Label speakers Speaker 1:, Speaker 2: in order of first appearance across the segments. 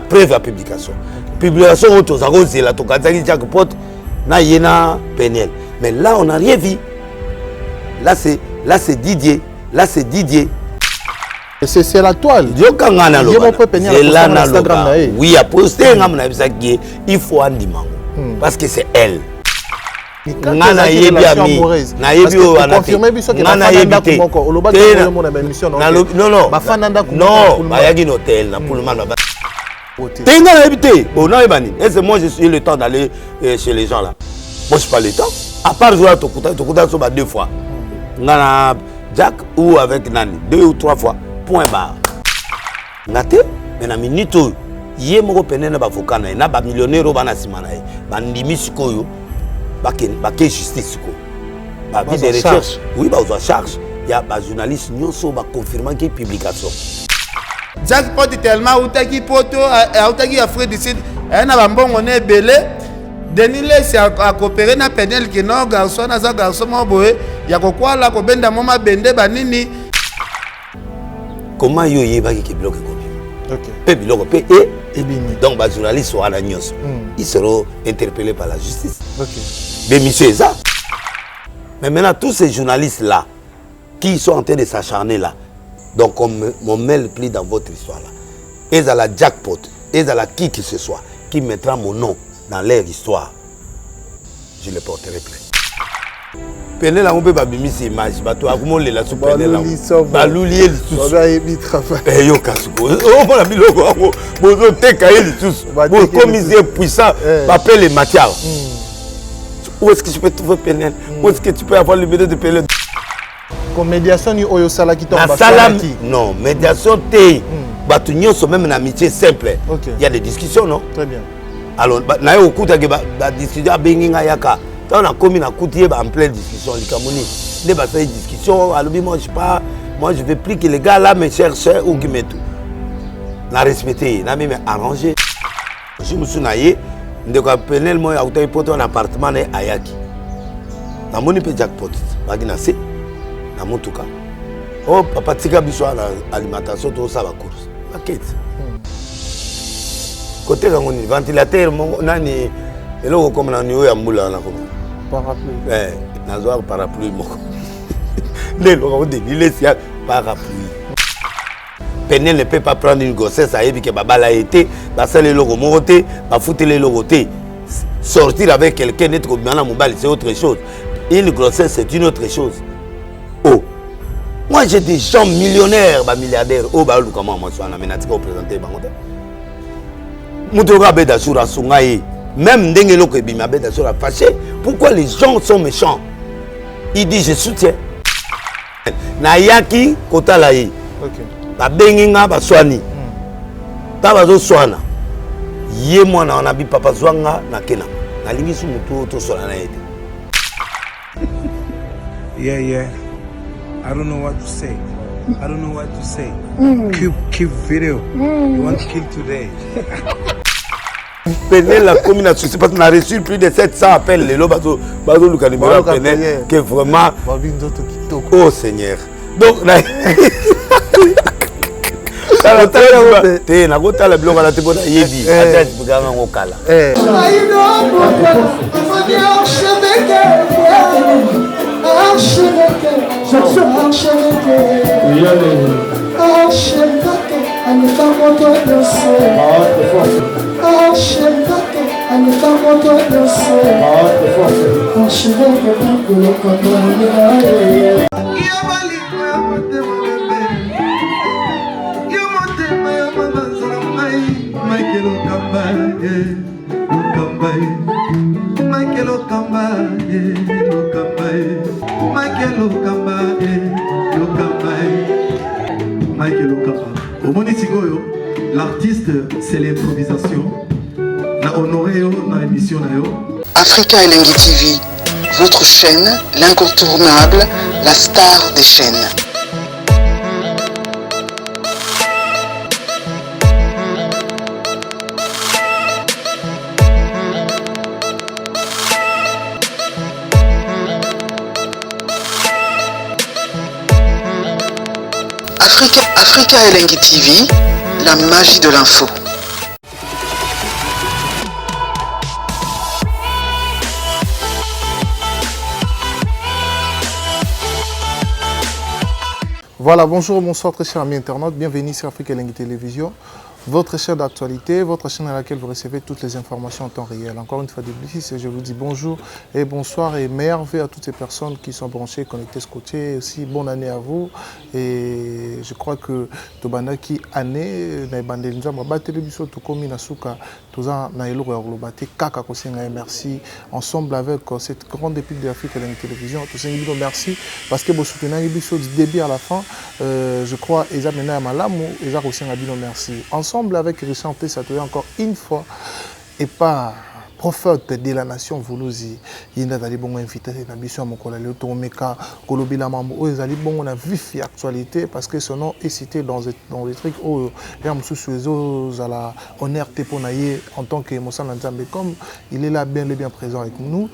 Speaker 1: preuve à publication. Publication où tu as c'est la Tokazaki Jackpot, na yena Penel. Mais là on n'a rien vu. Là c'est Didier. Là c'est Didier.
Speaker 2: C'est la toile.
Speaker 1: C'est là oui, à poster il faut un dimanche. Parce que c'est elle. Nana yebi ami. Na yebi o
Speaker 2: confirmer biso que na évité.
Speaker 1: Non. Ba yagi hôtel na pour le mal. Tenga na évité. Oh non ebani. Est-ce moi je suis le temps d'aller chez les gens là. Moi je pas le temps. À part jouer à Tokuta so ba 2 fois. Nana Jack ou avec Nani 2 ou 3 fois. Point barre. Ngate mais na minute yé moko penena ba fokana na ba millionnaire ba na simana ba ndimi sikoyo ba justice ko ba vie de recherche oui ba aux charge il y a ba journaliste nyonso ba confirmant que publication
Speaker 3: Jackpot tellement outaki poto outaki Afrique du Sud na ba mbongo ne belé Denis laisse à coopérer na Penel que non garçon na za garçon mo boye ya kokwala ko benda moma bende banini.
Speaker 1: Comment yo yebaki ki bloque copie donc les journalistes sont à la news. Ils seront interpellés par la justice. Mais monsieur ça. Mais maintenant tous ces journalistes là qui sont en train de s'acharner là, donc on met le pli dans votre histoire là. Et à la jackpot, et à la qui que ce soit qui mettra mon nom dans leur histoire, je le porterai plainte. Penel on peut pas bimer ces images, bateau comment les la sous Penel baloulier les tous eh yo kasuko oh mon ami logo bozo teka les tous pour commissaire puissant appelle les matières. Où est-ce que je peux trouver Penel? Où est-ce que tu peux avoir le bénéfice de Penel?
Speaker 2: Comme médiation ni oyo sala qui tombe
Speaker 1: non médiation té bato nyonso même en amitié simple il y a des discussions non
Speaker 2: très bien
Speaker 1: alors na yo okuta ke ba discussion benginga yaka. Quand on a commis la coutier en pleine discussion, les batailles discussion, moi je veux plus que les gars là me cherchent ou qui me tout. La respecter, la même arrangé. Je me suis naïe, de quoi Penel moi a eu un appartement à Ayaki. La monnaie peut jackpot, bagina c'est, na mon tout cas. Oh papa tika biso alimentation tout ça va course. La quête. Côté quand on ventilateur nani et là comme on a eu un moulin là comme.
Speaker 2: Parapluie.
Speaker 1: Nazoir parapluie moko. Les locaux de l'île parapluie. Penel ne peut pas prendre une grossesse à Ebi que Baba l'a été, passer les logos morotés, foutre les logotés. Sortir avec quelqu'un d'être comme Mana Moubali, c'est autre chose. Une grossesse, c'est une autre chose. Oh, moi j'ai des gens millionnaires, milliardaires. Oh, bah, comment moi je suis en Aménatique au présenté. Moutoura Bedasura Sungaï. Même Ndengelo Kebimabé a fâché. Pourquoi les gens sont méchants? Il dit je soutiens. Nayaki Kotalaï. Ba benginga ba swani. Tabazo swana. Yé moi na onabi papa zwanga na kena. Na lingi su mutu to swana na yete.
Speaker 4: Yeah. I don't know what to say. Keep video. You want to kill today.
Speaker 1: Penel la commune parce qu'on a reçu plus de 700 appels les lots bateau Lukanimera Penel que vraiment oh Seigneur donc na gota la bloga la tebona yebi ata buganga ngokala
Speaker 5: L'artiste, c'est l'improvisation. La honoré dans l'émission.
Speaker 6: Africa Elengi TV, votre chaîne, l'incontournable, la star des chaînes. Africa Elengi TV, la magie de l'info.
Speaker 2: Voilà, bonjour, bonsoir très chers amis internautes, bienvenue sur Afrique Elengi Télévision, votre chaîne d'actualité, votre chaîne à laquelle vous recevez toutes les informations en temps réel. Encore une fois de plus, je vous dis bonjour et bonsoir et meilleurs vœux à toutes ces personnes qui sont branchées, connectées, scotchées. Aussi, bonne année à vous. Et je crois que Tobanda qui année, merci. Ensemble avec cette grande équipe de Afrique Elengi Télévision, merci parce que vous soutenez du début à la fin. Je crois que merci. Ensemble avec Richard Tessatoya encore une fois et pas prophète de la nation Voulouzi. Il a des bons invités à la mission à mon collègue Tomeka, Kolobila Mambo, ils ont bon on a vif actualité parce que son nom est cité dans les trucs où Ram Sousouezo à la honneur Teponaye en tant que Moussa Nzambe comme il est là bien présent avec nous.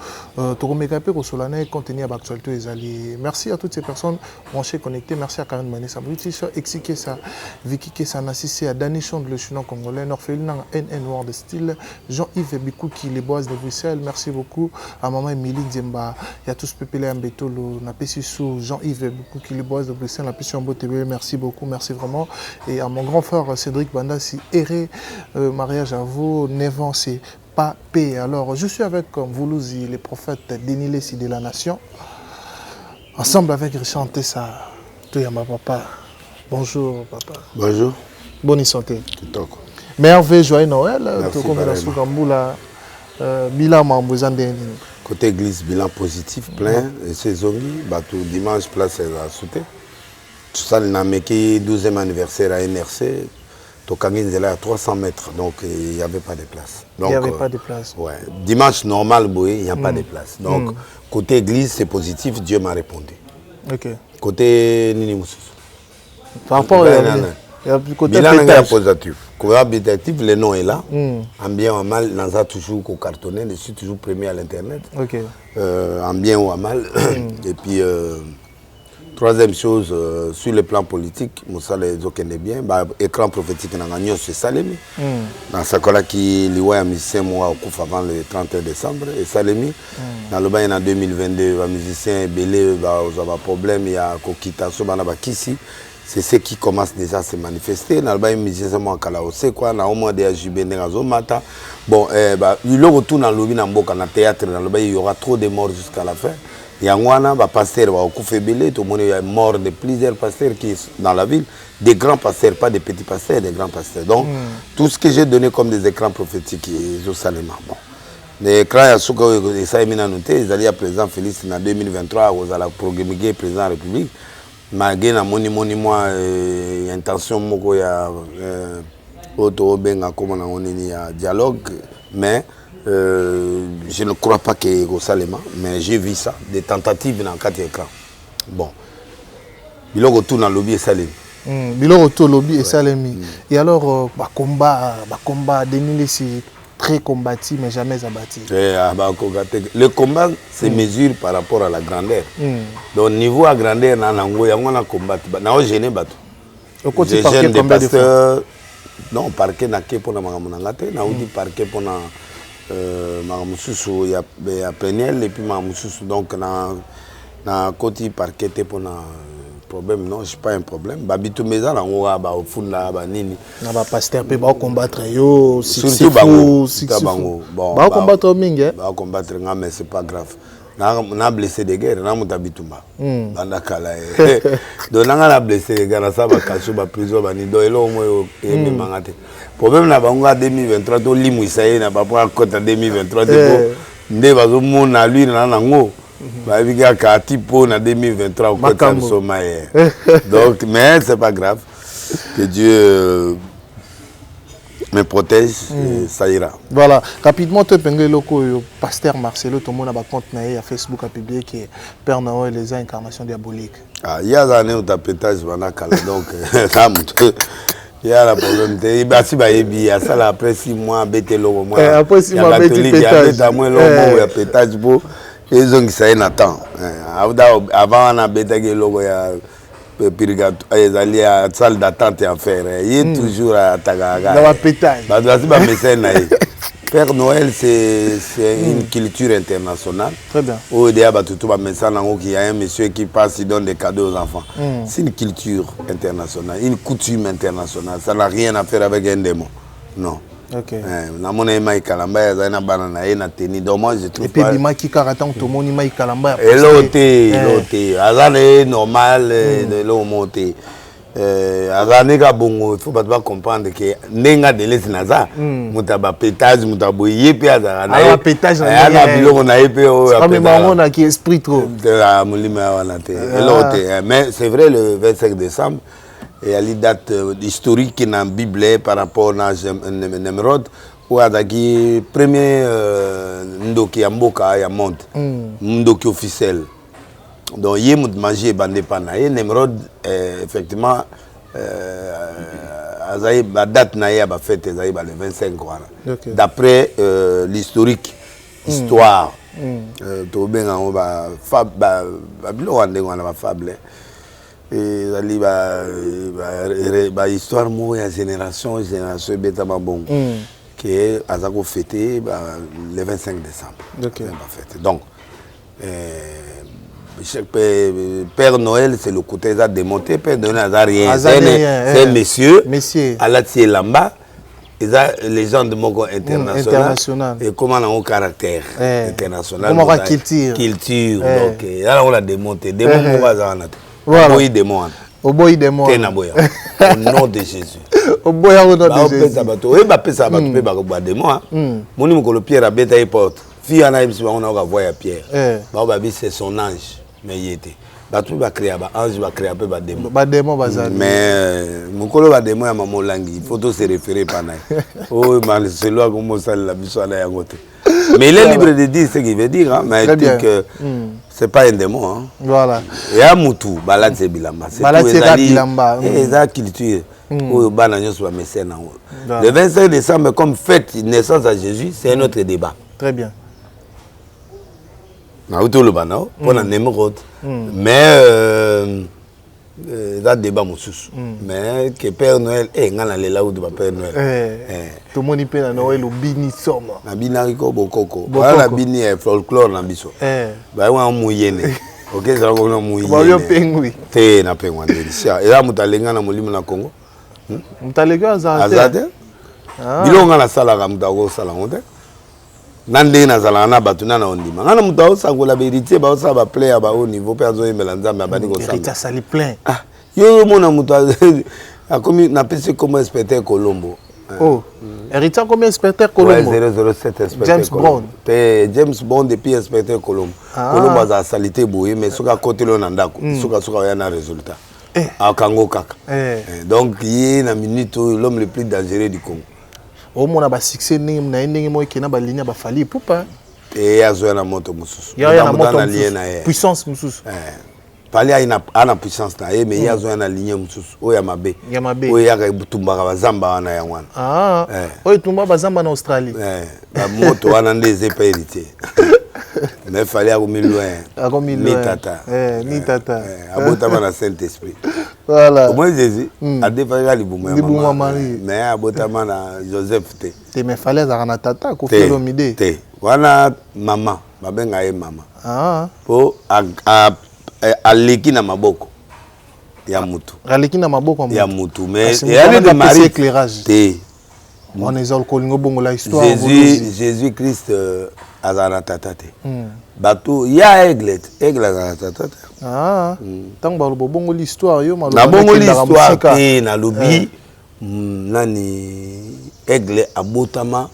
Speaker 2: Tomeka Peko Solane contenu à l'actualité ils merci à toutes ces personnes branchées connectées, merci à Karen Mané Sabriti, Exike ça, Vicky Kessa Nassissé, à Dani Chond le Chinon congolais, Norfelin NN Noir de style, Jean-Yves Bikouki les Bois de Bruxelles, merci beaucoup à maman Émilie Djemba, il y a tous Pépélé Ambetolo, Napessissou, Jean-Yves Bikouki les Bois de Bruxelles, Napessissou TV, merci beaucoup, merci vraiment. Et à mon grand frère Cédric Bandassi, Eré, mariage à vous, Nevan, c'est pas paix. Alors, je suis avec Voulouzi, les prophètes Dénilé de la nation, ensemble avec Richard Tessa, Toyama papa. Bonjour papa.
Speaker 1: Bonjour.
Speaker 2: Bonne santé.
Speaker 1: Kitoko.
Speaker 2: Merveille, joyeux Noël. Bilan
Speaker 1: côté église, bilan positif, plein, et saison, dimanche, place à sauter. Tout ça, il a mis 12e anniversaire à NRC, Tokangin est à 300 mètres, donc il n'y avait pas de place. Donc,
Speaker 2: il n'y avait pas de place.
Speaker 1: Ouais. Dimanche normal, il n'y a pas de place. Donc, côté église, c'est positif, Dieu m'a répondu.
Speaker 2: Ok.
Speaker 1: Côté Nini Moussous.
Speaker 2: Par rapport à côté
Speaker 1: positif. Côté habitatif, le nom est là. En bien ou en mal, on a toujours cartonné, je suis toujours premier à l'internet.
Speaker 2: Ok.
Speaker 1: En bien ou en mal. Et puis, troisième chose, sur le plan politique, Moussa les connaît bien. Écran prophétique, c'est Salemi. Dans ce cas-là, qui est un musicien moi au coup avant le 31 décembre. Et Salemi, dans le bain en 2022, un musicien belé, il y a un problème, il y a un Kokita, Kisi. C'est ce qui commence déjà à se manifester. Dans le bain, musicien moi Kalaose, quoi, na au moins des AJB, Mata. Bon, il retourne dans le lobby, dans le théâtre, dans le bain, il y aura trop de morts jusqu'à la fin. Il y a un pasteur qui tout le monde est mort de plusieurs pasteurs qui sont dans la ville, des grands pasteurs, pas des petits pasteurs, des grands pasteurs. Donc, tout ce que j'ai donné comme des écrans prophétiques, Jérusalem. Bon. Les écrans, ça est mis à noter, ils allaient à président Félix en 2023, ils allaient programmer président de la République. Malgré la monument, intention, il y a un dialogue, mais je ne crois pas que Salema, mais j'ai vu ça, des tentatives dans 4 écrans. Bon. Il retourne dans le lobby et Salemi.
Speaker 2: Il retourne dans le lobby et Salemi. Et alors, combat, Dénilé, c'est très combattu, mais jamais abattu.
Speaker 1: Le combat se mesure par rapport à la grandeur. Donc, niveau à grandeur, il y a un combat. Il y a un gêné. Je gêne des pasteurs. Non, parquet n'a que pour la Magamangate. Il y a un parquet pour la Magamoussou, il y a Pléniel et puis Magamoussou. Donc, na côté parquet pour na problème non, c'est pas un problème. Babitou meza na ngwa ba au fond là ba nini. Na ba pasteur pe ba combattre yo, surtout bango, bon. Ba combattre mingi. Ba combattre nga mais c'est pas grave. Na blessé de guerre, na mutabitumba. Banda kala. Donc na blessé de guerre ça ba kaso ba prison ba ni do elo mo e mi mangate. Problème na bango 2023 to limu isaye na ba pour côté 2023 de nde bazo mona lui na nango. Il y a un type en 2023 au côté de sommeil. Donc, mais c'est pas grave. Que Dieu me protège et ça ira.
Speaker 2: Voilà. Rapidement, tu peux le pasteur Marcelo, tout le monde a un compte à Facebook a publié que Père Noël et les incarnations diaboliques.
Speaker 1: Il y a des années où tu as pétage, donc, il y a un problème. Il y a ça après 6 mois,
Speaker 2: après 6 mois,
Speaker 1: il y a pétage. Ils ont essayé Nathan. Avant, on a bétagé logo ya purgatoire, ils allaient à la salle d'attente et en faire. Il est toujours à Tagaga.
Speaker 2: Dans la pétage.
Speaker 1: C'est un message. Père Noël, c'est une culture internationale.
Speaker 2: Très bien.
Speaker 1: Où il y a un monsieur qui passe, il donne des cadeaux aux enfants. C'est une culture internationale, une coutume internationale. Ça n'a rien à faire avec un démon. Non.
Speaker 2: Ok.
Speaker 1: Et
Speaker 2: puis, il qui caractère tout le monde, il calamba.
Speaker 1: Et l'autre, azane normal, l'autre. Il faut pas comprendre que nenga de l'esnaza mutaba pétage mutabo yépe azana
Speaker 2: alors pétage
Speaker 1: na biloko na yépe o
Speaker 2: comme on a qui esprit trop
Speaker 1: mais c'est vrai le 25 décembre il y a une date historique dans la Bible par rapport à Nemrod où adaki premier ndoki ya mboka ya monde ndoki officiel. Donc, il y a mangé bandépana. Et Nemrod, effectivement, la date n'a pas fait le 25 ans. D'après l'historique, histoire, tout bien on va fable. Et la histoire de génération bétama bon qui est fêté le 25 décembre. Donc, Père Noël, c'est le côté ça démonté. Père Noël n'a rien. C'est un monsieur. À la Lamba. Les gens de Mogo international. Et comment on a un caractère international.
Speaker 2: Comment on a culture.
Speaker 1: Culture. Donc, là, on l'a démonté. Démon,
Speaker 2: voilà.
Speaker 1: Au boy démon. Au nom de Jésus.
Speaker 2: Au boy au nom de Jésus.
Speaker 1: Pierre a bêta porte. Fille en a on a voir Pierre. C'est son ange. Mais il était. Tout va créer, ange va créer un peu de démon. Mais mon colo va démon à maman langue. Il faut tous se référer par là. Oh, c'est là qu'on ça la mission à la côté. Mais il est libre de dire ce qu'il veut dire. Mais il dit que c'est pas un démon.
Speaker 2: Voilà.
Speaker 1: Et à Moutou, balade c'est Bilamba.
Speaker 2: Balade c'est Bilamba.
Speaker 1: Et ça culture. Le 25 décembre, comme fête naissance à Jésus, c'est un autre débat.
Speaker 2: Très bien.
Speaker 1: Mais ça débat mais que Père Noël est là où Père Noël.
Speaker 2: Tout le monde peut Noël au bini somme.
Speaker 1: Na binariko bokoko. Voilà bini folklore na biso. Ba wa muyene. OK, ça va comme muyene.
Speaker 2: Ba yo pengui.
Speaker 1: Te na pengwa delisia. Et là mutalenga na molimo na Congo.
Speaker 2: Mutalenga
Speaker 1: azate. Bilonga na sala ka mutako sala ngonde. Nande na zala na batuna na ondima ngana mutawo sangola beritier ba sa ba player ba au niveau perso yembela nzambe abani ko sala
Speaker 2: ça sali plein
Speaker 1: yo mona mutawo akomi na pese comme inspecteur Colombo
Speaker 2: oh héritier comme inspecteur Colombo
Speaker 1: 007 inspecteur
Speaker 2: James Bond
Speaker 1: James Bond depuis inspecteur Colombo Colombo a salité boye mais soka côté lo ndako soka ya na résultat a Kango kaka donc il na minute l'homme le plus dangereux du Congo.
Speaker 2: Au moins, on a succès, on a une ligne à fali poupa.
Speaker 1: Et il y a une moto mususu.
Speaker 2: Il y a une moto puissance mususu.
Speaker 1: Pali a une puissance mais il y a une ligne mususu. O ya mabe.
Speaker 2: Ya mabe.
Speaker 1: O ya tumba bazamba wana ya wana.
Speaker 2: Ah. O tumba bazamba en Australie.
Speaker 1: La moto wana ndeze pas hérité. Mais il fallait aller loin. Ni tata.
Speaker 2: Ni tata.
Speaker 1: Abotama na Saint-Esprit.
Speaker 2: Voilà.
Speaker 1: Au moins Jésus a défait
Speaker 2: Libouma Marie.
Speaker 1: Mais abotama na Joseph te.
Speaker 2: Te me fallait na tata ko felo mide.
Speaker 1: Te. Wana maman, babenga ye maman.
Speaker 2: Ah.
Speaker 1: Po aleki na maboko. Ya mutu.
Speaker 2: Aleki na maboko
Speaker 1: ya mutu. Mais
Speaker 2: il y a
Speaker 1: des maris
Speaker 2: éclairage.
Speaker 1: Te.
Speaker 2: On est au Colingo bongo la histoire.
Speaker 1: Jésus Christ azana tata te. Bato ya aigle azana tata te.
Speaker 2: Ah. Tant ba bongo l'histoire yo
Speaker 1: na bongo l'histoire te na lobi nani aigle abotama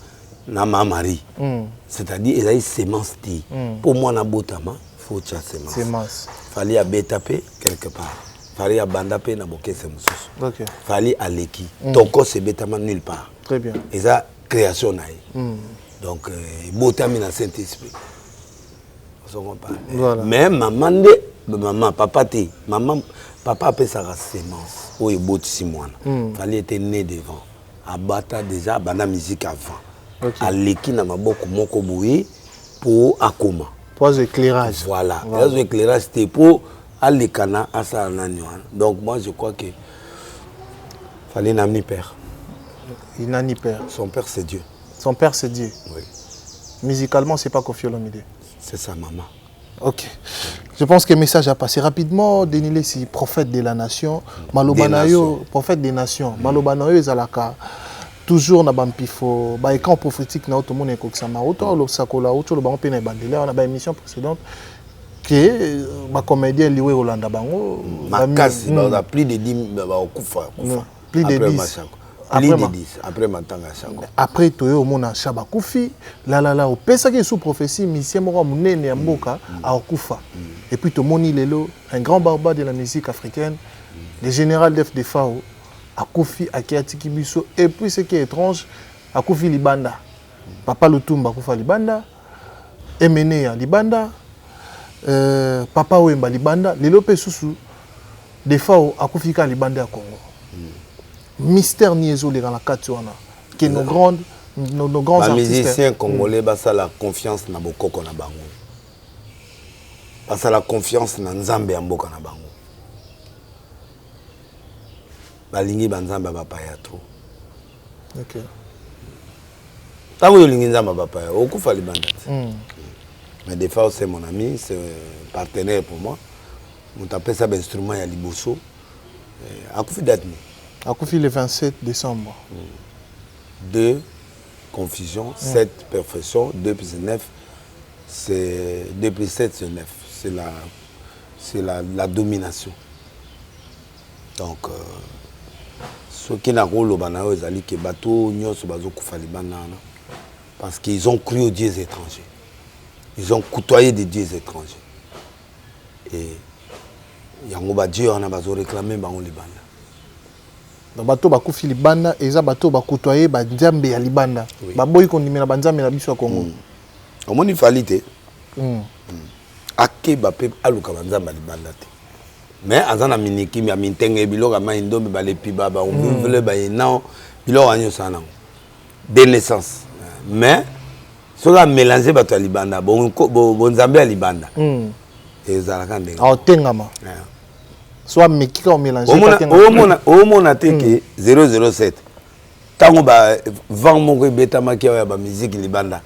Speaker 1: na Marie. C'est-à-dire il a une sémence te. Pour moi na botama faut tia sémence. Fallait abetape quelque part. Fallait abandape na bokese mususu.
Speaker 2: OK.
Speaker 1: Fallait aleki. Donc c'est betama nulle part.
Speaker 2: Très bien.
Speaker 1: Et ça création naï. Donc botami na Saint-Esprit. Voilà. Mais maman papa te maman papa peut sa sémence o eboti simwana. Fallait être né devant. Abata déjà bana musique avant.
Speaker 2: OK.
Speaker 1: Aleki na maboko moko boye pour akoma.
Speaker 2: Pour éclairage.
Speaker 1: Voilà. Pour éclairage c'était pour alekana asa nani wana. Donc moi je crois que fallait n'amener père.
Speaker 2: Il n'a ni père.
Speaker 1: Son père c'est Dieu.
Speaker 2: Son père, c'est Dieu.
Speaker 1: Oui.
Speaker 2: Musicalement, c'est pas Koffi Olomide.
Speaker 1: C'est sa maman.
Speaker 2: Ok. Je pense que le message a passé rapidement. Denilé, c'est prophète de la nation. Malobanayo, prophète des nations. Malobanayo, Ezalaka. Toujours na bampifo. Bah, et quand prophétique, na tout le monde est comme ça. Mais autant le sakola, autant le banc péné bandélé. On a une émission précédente que ma comédien lié Hollanda bango.
Speaker 1: Ma casse, on a plus de 10 kufa.
Speaker 2: Plus de 10.
Speaker 1: Plus de 10. Après Matanga Chango.
Speaker 2: Après, tu es au monde à Shabakoufi. Là, au Pesa qui est sous prophétie, Monsieur Mora Mounene et Mboka à Okufa. Et puis, tu Moni Lelo, un grand barbare de la musique africaine, le général d'F de Fao, à Koufi, à Kiatiki Bisso. Et puis, ce qui est étrange, à Koufi Libanda. Papa Lutumba Koufa Libanda. Emene à Libanda. Papa Wemba Libanda. Lelo Pesusu, de Fao, à Koufi Libanda à Congo. Mystère niaiso les dans la Katuana que nos grands artistes
Speaker 1: musiciens congolais basa la confiance na bokoko na bango basa la confiance na nzambe ya mboka na bango balingi banzamba bapaya trop.
Speaker 2: OK.
Speaker 1: Tango yolingi nzamba bapaya okufa libanda. Mais des fois c'est mon ami, c'est un partenaire pour moi. On t'appelle ça instrument ya liboso. Akufi date ni
Speaker 2: Akoufi le 27 décembre.
Speaker 1: 2 confusion, 7 perfection, 2 plus 9, c'est 2 plus 7, c'est 9. C'est la domination. Donc, ce qui n'a pas été que bateau parce qu'ils ont cru aux dieux étrangers. Ils ont côtoyé des dieux étrangers. Et Yangoba Dieu en a réclamé les Libanda.
Speaker 2: Bato bakufi libanda eza bato bakutoye ba nzambe ya libanda baboyi kondimela banzambe na biso ya Kongo
Speaker 1: omoni falite ake ba pe aluka banzambe libanda te mais azana miniki ya mintenge biloka ma ndombe ba lepi baba on veut ba non biloka anyo sana de naissance mais soka mélanger bato ya libanda bon nzambe ya libanda ezalaka ndenge
Speaker 2: aotengama soit mekika au mélanger
Speaker 1: au mona teke 007 tango ba vang moko beta makia ya ba musique libanda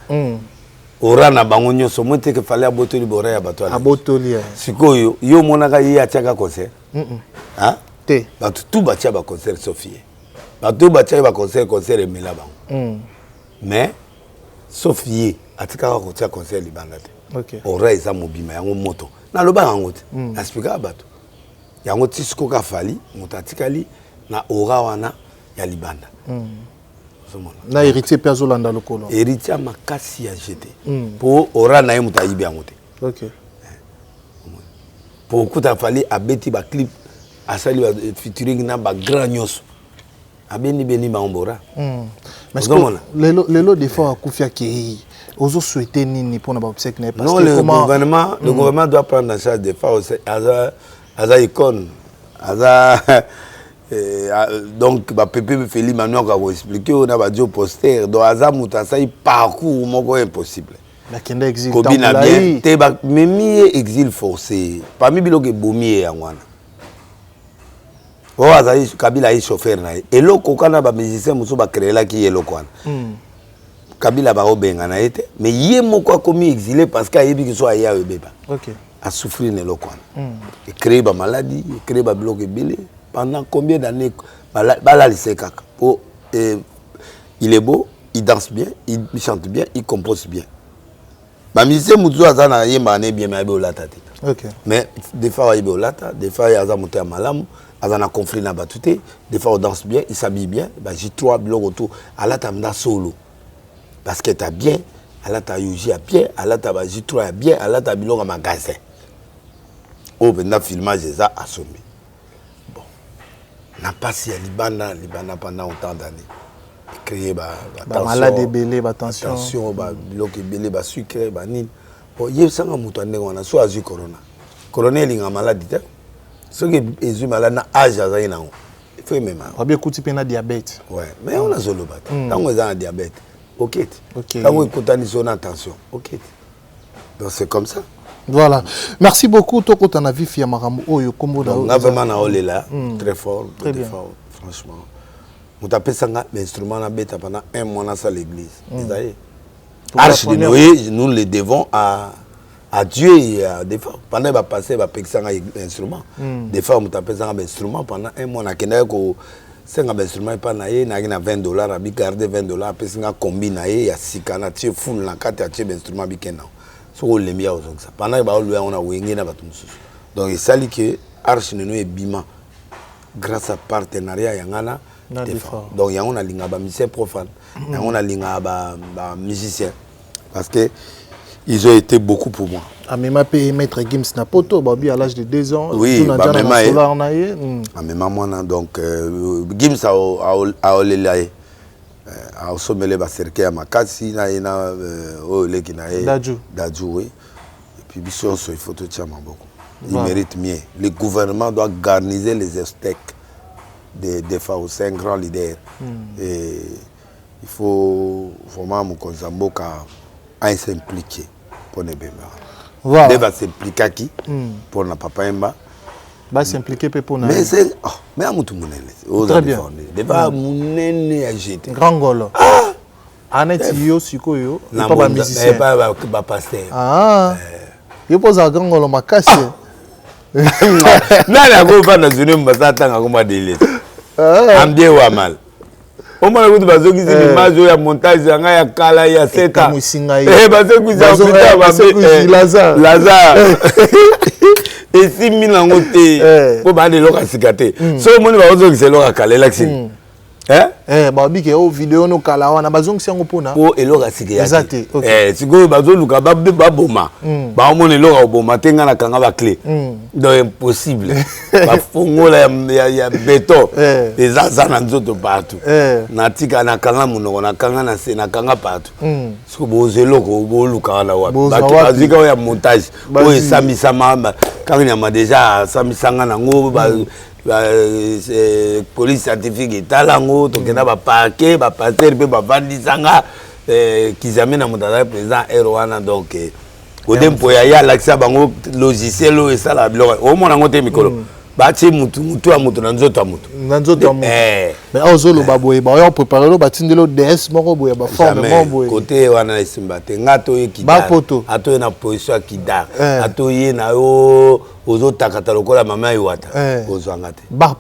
Speaker 1: ora na bango nyoso mote ke fallait abotoli bora ya bato ala
Speaker 2: abotoli
Speaker 1: sikoyo yo monaka yi atiaka concert hein
Speaker 2: te
Speaker 1: bato tout batia ba concert Sophie bato batia ba concert emela bango mais Sophie atika ko tia concert libanda te
Speaker 2: OK
Speaker 1: ora eza mobima yango moto na loba yango te na speaker bato yango tisiko ka fali mutatikali na ora wana ya libanda
Speaker 2: na héritier perso landa lokolo
Speaker 1: héritier makasi ya jeté pour ora na yemuta yibi yango te.
Speaker 2: OK
Speaker 1: pour kuta fali abeti ba clip asali ba featuring na ba grand nyos abeni beni ba ombora
Speaker 2: mais lelo des fois akufia ki ozo souhaiter nini pour na ba obsèque na parce
Speaker 1: que le gouvernement doit prendre en charge des fois aza icône aza donc ba pépé Félix Manuel ka expliquer on a ba dio poster donc aza muta ça parcours moko impossible
Speaker 2: la kenda exil
Speaker 1: kobina bien te ba memi exil forcé parmi biloke bomi yangwana o aza Kabila yi chauffeur na eloko kana ba musicien muso ba créer la ki eloko wana Kabila ba obenga na ete mais yé moko komi exilé parce que ayebi ki so aya beba. OK à souffrir ne lokwana et créer ba maladie et créer ba bloc belé pendant combien d'années bala liseka pour il est beau il danse bien il chante bien il compose bien ba musicien muzo azana yemba ne bien mais olata te.
Speaker 2: OK
Speaker 1: mais des fois il olata des fois il aza monter à malamu azana conflit na batute des fois on danse bien il s'habille bien ba J3 bloc autour alata mda solo parce que tu as bien alata yuji a bien alata ba J3 a bien alata biloko magasin au ben filmage ça assommé bon n'a pas si libana pendant autant d'années créer ba
Speaker 2: malade belé ba tension
Speaker 1: ba biloko belé ba sucre ba nini bon yé sanga muto ndenge wana so azu corona linga malade te ce que ezu malade na âge azai nango il faut même
Speaker 2: ba bien kuti pena diabète
Speaker 1: ouais mais on a zoloba tango eza diabète OK tango ekotani son attention OK donc c'est comme ça.
Speaker 2: Voilà. Merci beaucoup. Toko Tanavi Fiamaramu Oyo Kombo da.
Speaker 1: On a vraiment na olela très fort, très fort franchement. Moto apesanga l'instrument na beta pendant 1 mois dans l'église. Arche de Noé, nous le devons à Dieu et à des fois. Pendant qu'il va passer, il va payer l'instrument. Des fois, moto apesanga l'instrument pendant 1 mois. Na kenda ko senga l'instrument pas na ye, na $20, abi garder $20, apesanga combi na ye ya sikana tie full na kati ya tie l'instrument bikena. So le mia ozong ça. Pendant qu'il va louer on a wengé na batum susu. Donc il s'allie que Arche de Noé bima grâce à partenariat yangana. Donc il y a un linga ba musicien profane, il y a un linga ba musicien parce que ils ont été beaucoup pour moi.
Speaker 2: Ah mais m'a payé maître Gims na poto babi à l'âge de 2 ans.
Speaker 1: Oui, bah même
Speaker 2: ah
Speaker 1: mais maman donc Gims a olelaye a sommelé ba cercle à makasi na ina oleki na Dadju oui. Et puis biso il faut tout ça beaucoup. Il mérite mieux. Le gouvernement doit garniser les steaks des femmes, c'est un grand leader. Et il faut vraiment mon Konzamboka à s'impliquer pour ne pas. Il va s'impliquer qui pour ne pas papa
Speaker 2: va s'impliquer pour ne
Speaker 1: mais c'est mais à tout monde.
Speaker 2: Très bien.
Speaker 1: Il va monner à jeter.
Speaker 2: Grand golo. Annette yo siko yo.
Speaker 1: Pas musicien. Pas pasteur.
Speaker 2: Ah. Il pose à grand golo makasi.
Speaker 1: Non la go pas dans une mbasata ngoma délai. Amdie wa mal. On m'a dit que vous avez l'image de montage, il y a Kala, il y a Seta. Eh, parce que vous avez Lazare. Et si vous avez pour aller à Sikate. Si vous avez l'image de Kala,
Speaker 2: babi ke o vidéo no kala wana bazong siango pona
Speaker 1: po eloka sikya
Speaker 2: exact
Speaker 1: siko bazoluka ba boma ba omona eloka boma tenga na kanga ba clé donc impossible ba fongola ya béton eza na nzoto partout na tika na kanga munoko na kanga na se na kanga partout siko bozeloko boluka na wapi ba bazika ya montage o esamisama kanga nyama déjà samisanga nango ba police scientifique etalango tokenda bapake bapaster mpe bavandisanga kizami na moto azali président ere wana donc kodempo ya alakisa bango logiciel oyo esala biloko omona yango te mikolo batie mutu ya moto na nzoto ya moto
Speaker 2: mais ozoloba boye baoya préparé lo batindelo ds moko boye baforme moko boye
Speaker 1: côté wana esimba te nga toye kidar atoye na position ya kidar atoye na yo ozotakata lokola mama iwata ozwanga te
Speaker 2: bar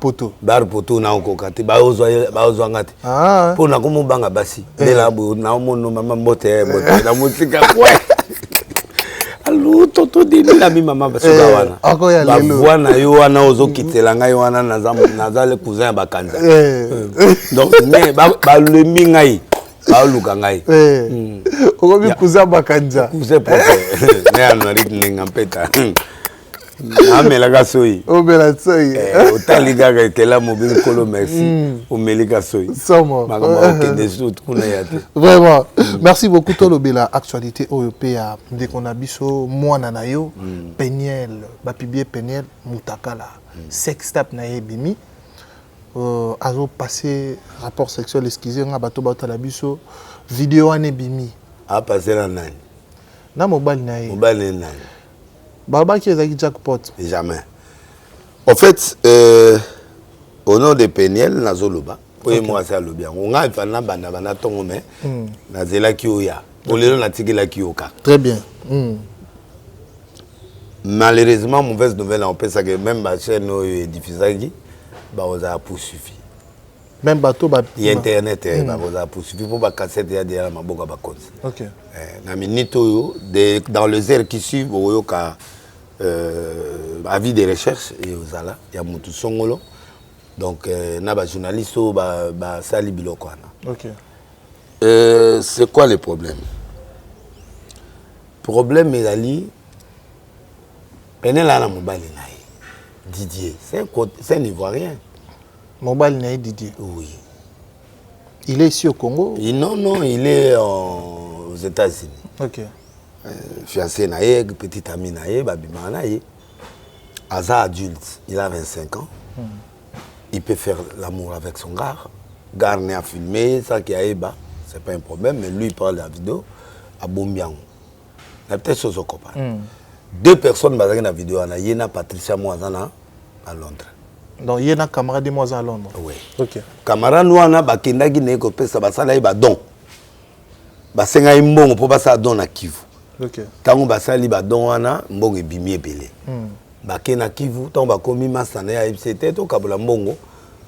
Speaker 2: poto
Speaker 1: na okoka te baozwanga te mpo na komobanga basi ndela naomono mama mbote na motika kwe alo toto deni la mi mama basuka wana bavoi na yo wana ozokitela ngai wana naza le cousin ya bakanza donc me balemi ngai baoluka ngai
Speaker 2: okomi cousin bakanza
Speaker 1: cousin propre ne anwarik nenga mpeta amelaka soyi
Speaker 2: omela soyi
Speaker 1: otali kaka etela mobili nkolo merci omelika soyi
Speaker 2: vraiment merci beaucoup tolobela actualité oyo mpe ya ndeko na biso mwana na yo Peniel bapibie Peniel Mutakala sextape na ye ebimi azo passé rapport sexuel excusez nga bato batala biso vidéo wana ebimi
Speaker 1: apase na nani
Speaker 2: na mobali na ye
Speaker 1: nani
Speaker 2: Baba qui est jackpot.
Speaker 1: Jamais. En fait, au nom de Peniel, Nazoloba, pour moi c'est le bien. On a fait un bana tongo mais Nazela Kioya. Pour les gens n'attirer la Kioka.
Speaker 2: Très bien.
Speaker 1: Malheureusement, mauvaise nouvelle on pense que même ma chaîne est diffusée, bah on a poursuivi.
Speaker 2: Même bateau bah.
Speaker 1: Internet, bah on a poursuivi pour pas casser derrière ma boca ba cause.
Speaker 2: Ok.
Speaker 1: Na minito dans les heures qui suivent au cas avis de recherche et aux ala il y a mutu songolo donc na ba journaliste ba sali biloko wana.
Speaker 2: OK.
Speaker 1: C'est quoi le problème? Problème ezali penela na mobali naï Didier, c'est un Ivoirien.
Speaker 2: Mobali naï Didier.
Speaker 1: Oui.
Speaker 2: Il est ici au Congo?
Speaker 1: Non, il est aux États-Unis.
Speaker 2: OK.
Speaker 1: Fiancé naïe, petit ami naïe, babima naïe. Aza adulte, il a 25 ans. Il peut faire l'amour avec son gars. Gars n'est à filmer, ça qui a eba, c'est pas un problème, mais lui il parle de la vidéo à Bombiang. Il y a peut-être chose au copain. 2 personnes basées dans la vidéo, il y a Patricia Moazana à Londres.
Speaker 2: Donc il y a un camarade de moi à Londres.
Speaker 1: Oui.
Speaker 2: OK.
Speaker 1: Camarade wana bakendaki ne ko pesa basala ba don. Basenga mbongo po basa don na Kivu.
Speaker 2: OK.
Speaker 1: Tango basali ba don wana mbongo ebimi ebele. Bakena Kivu tango bakomi masana ya FCT to kabola mbongo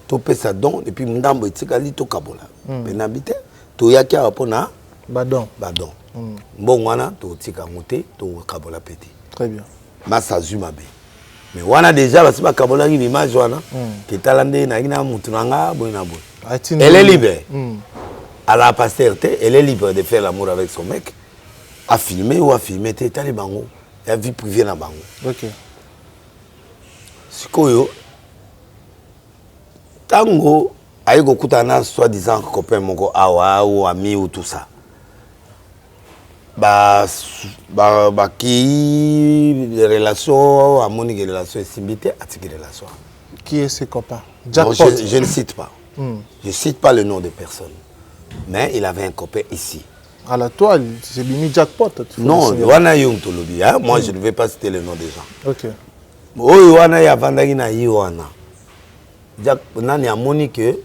Speaker 1: to pesa don et puis ndambo etikali to kabola. Penabite to yaki apona
Speaker 2: Badon.
Speaker 1: Badon. Mbongo wana to tika ngote to kabola peti.
Speaker 2: Très bien.
Speaker 1: Masa zuma be. Mais wana déjà basi ba kabola ki image wana ki talande na ina mutu nanga boina boy. Elle est libre. À la pasteur, elle est libre de faire l'amour avec son mec. À filmer ou à filmer, t'es allé bango. La vie privée na bango.
Speaker 2: OK.
Speaker 1: Sikoyo. Tango, aïgo kutana soi-disant copain moko awa ou ami ou tout ça. Qui les relations, harmoniques les relations, similité, attiquer les relations.
Speaker 2: Qui est ses copains?
Speaker 1: Non, je ne cite pas. Je ne cite pas le nom de personne. Mais il avait un copain ici.
Speaker 2: À la toile, c'est Bimi Jackpot.
Speaker 1: Non, wana yung tolobi. Moi, je ne vais pas citer le nom des gens.
Speaker 2: OK.
Speaker 1: Oh, wana ya vandagi na wana. Jack, nani amoni que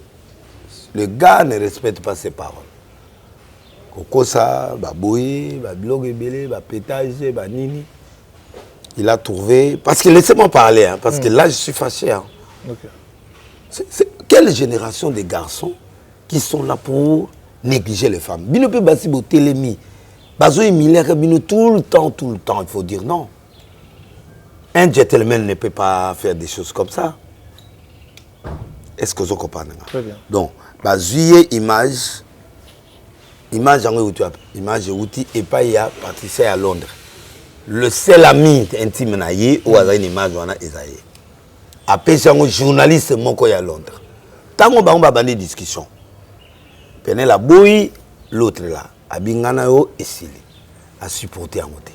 Speaker 1: le gars ne respecte pas ses paroles. Kokosa, baboui, blog ebele, pétage, nini. Il a trouvé. Parce que laissez-moi parler, parce que là je suis fâché. Okay. Quelle génération de garçons qui sont là pour négliger les femmes? Bino pe basi bo télémi. Bazo emilere bino tout le temps, il faut dire non. Un gentleman ne peut pas faire des choses comme ça. Est-ce que vous comprenez?
Speaker 2: Très bien.
Speaker 1: Donc, bazuye image outil et pas il y a Patricia à Londres. Le seul ami intime na ye ou a une image wana ezaye. Après c'est un journaliste moko ya Londres. Tango ba on ba bande discussion. Pene la boui l'autre là, abingana yo esili a supporter en côté.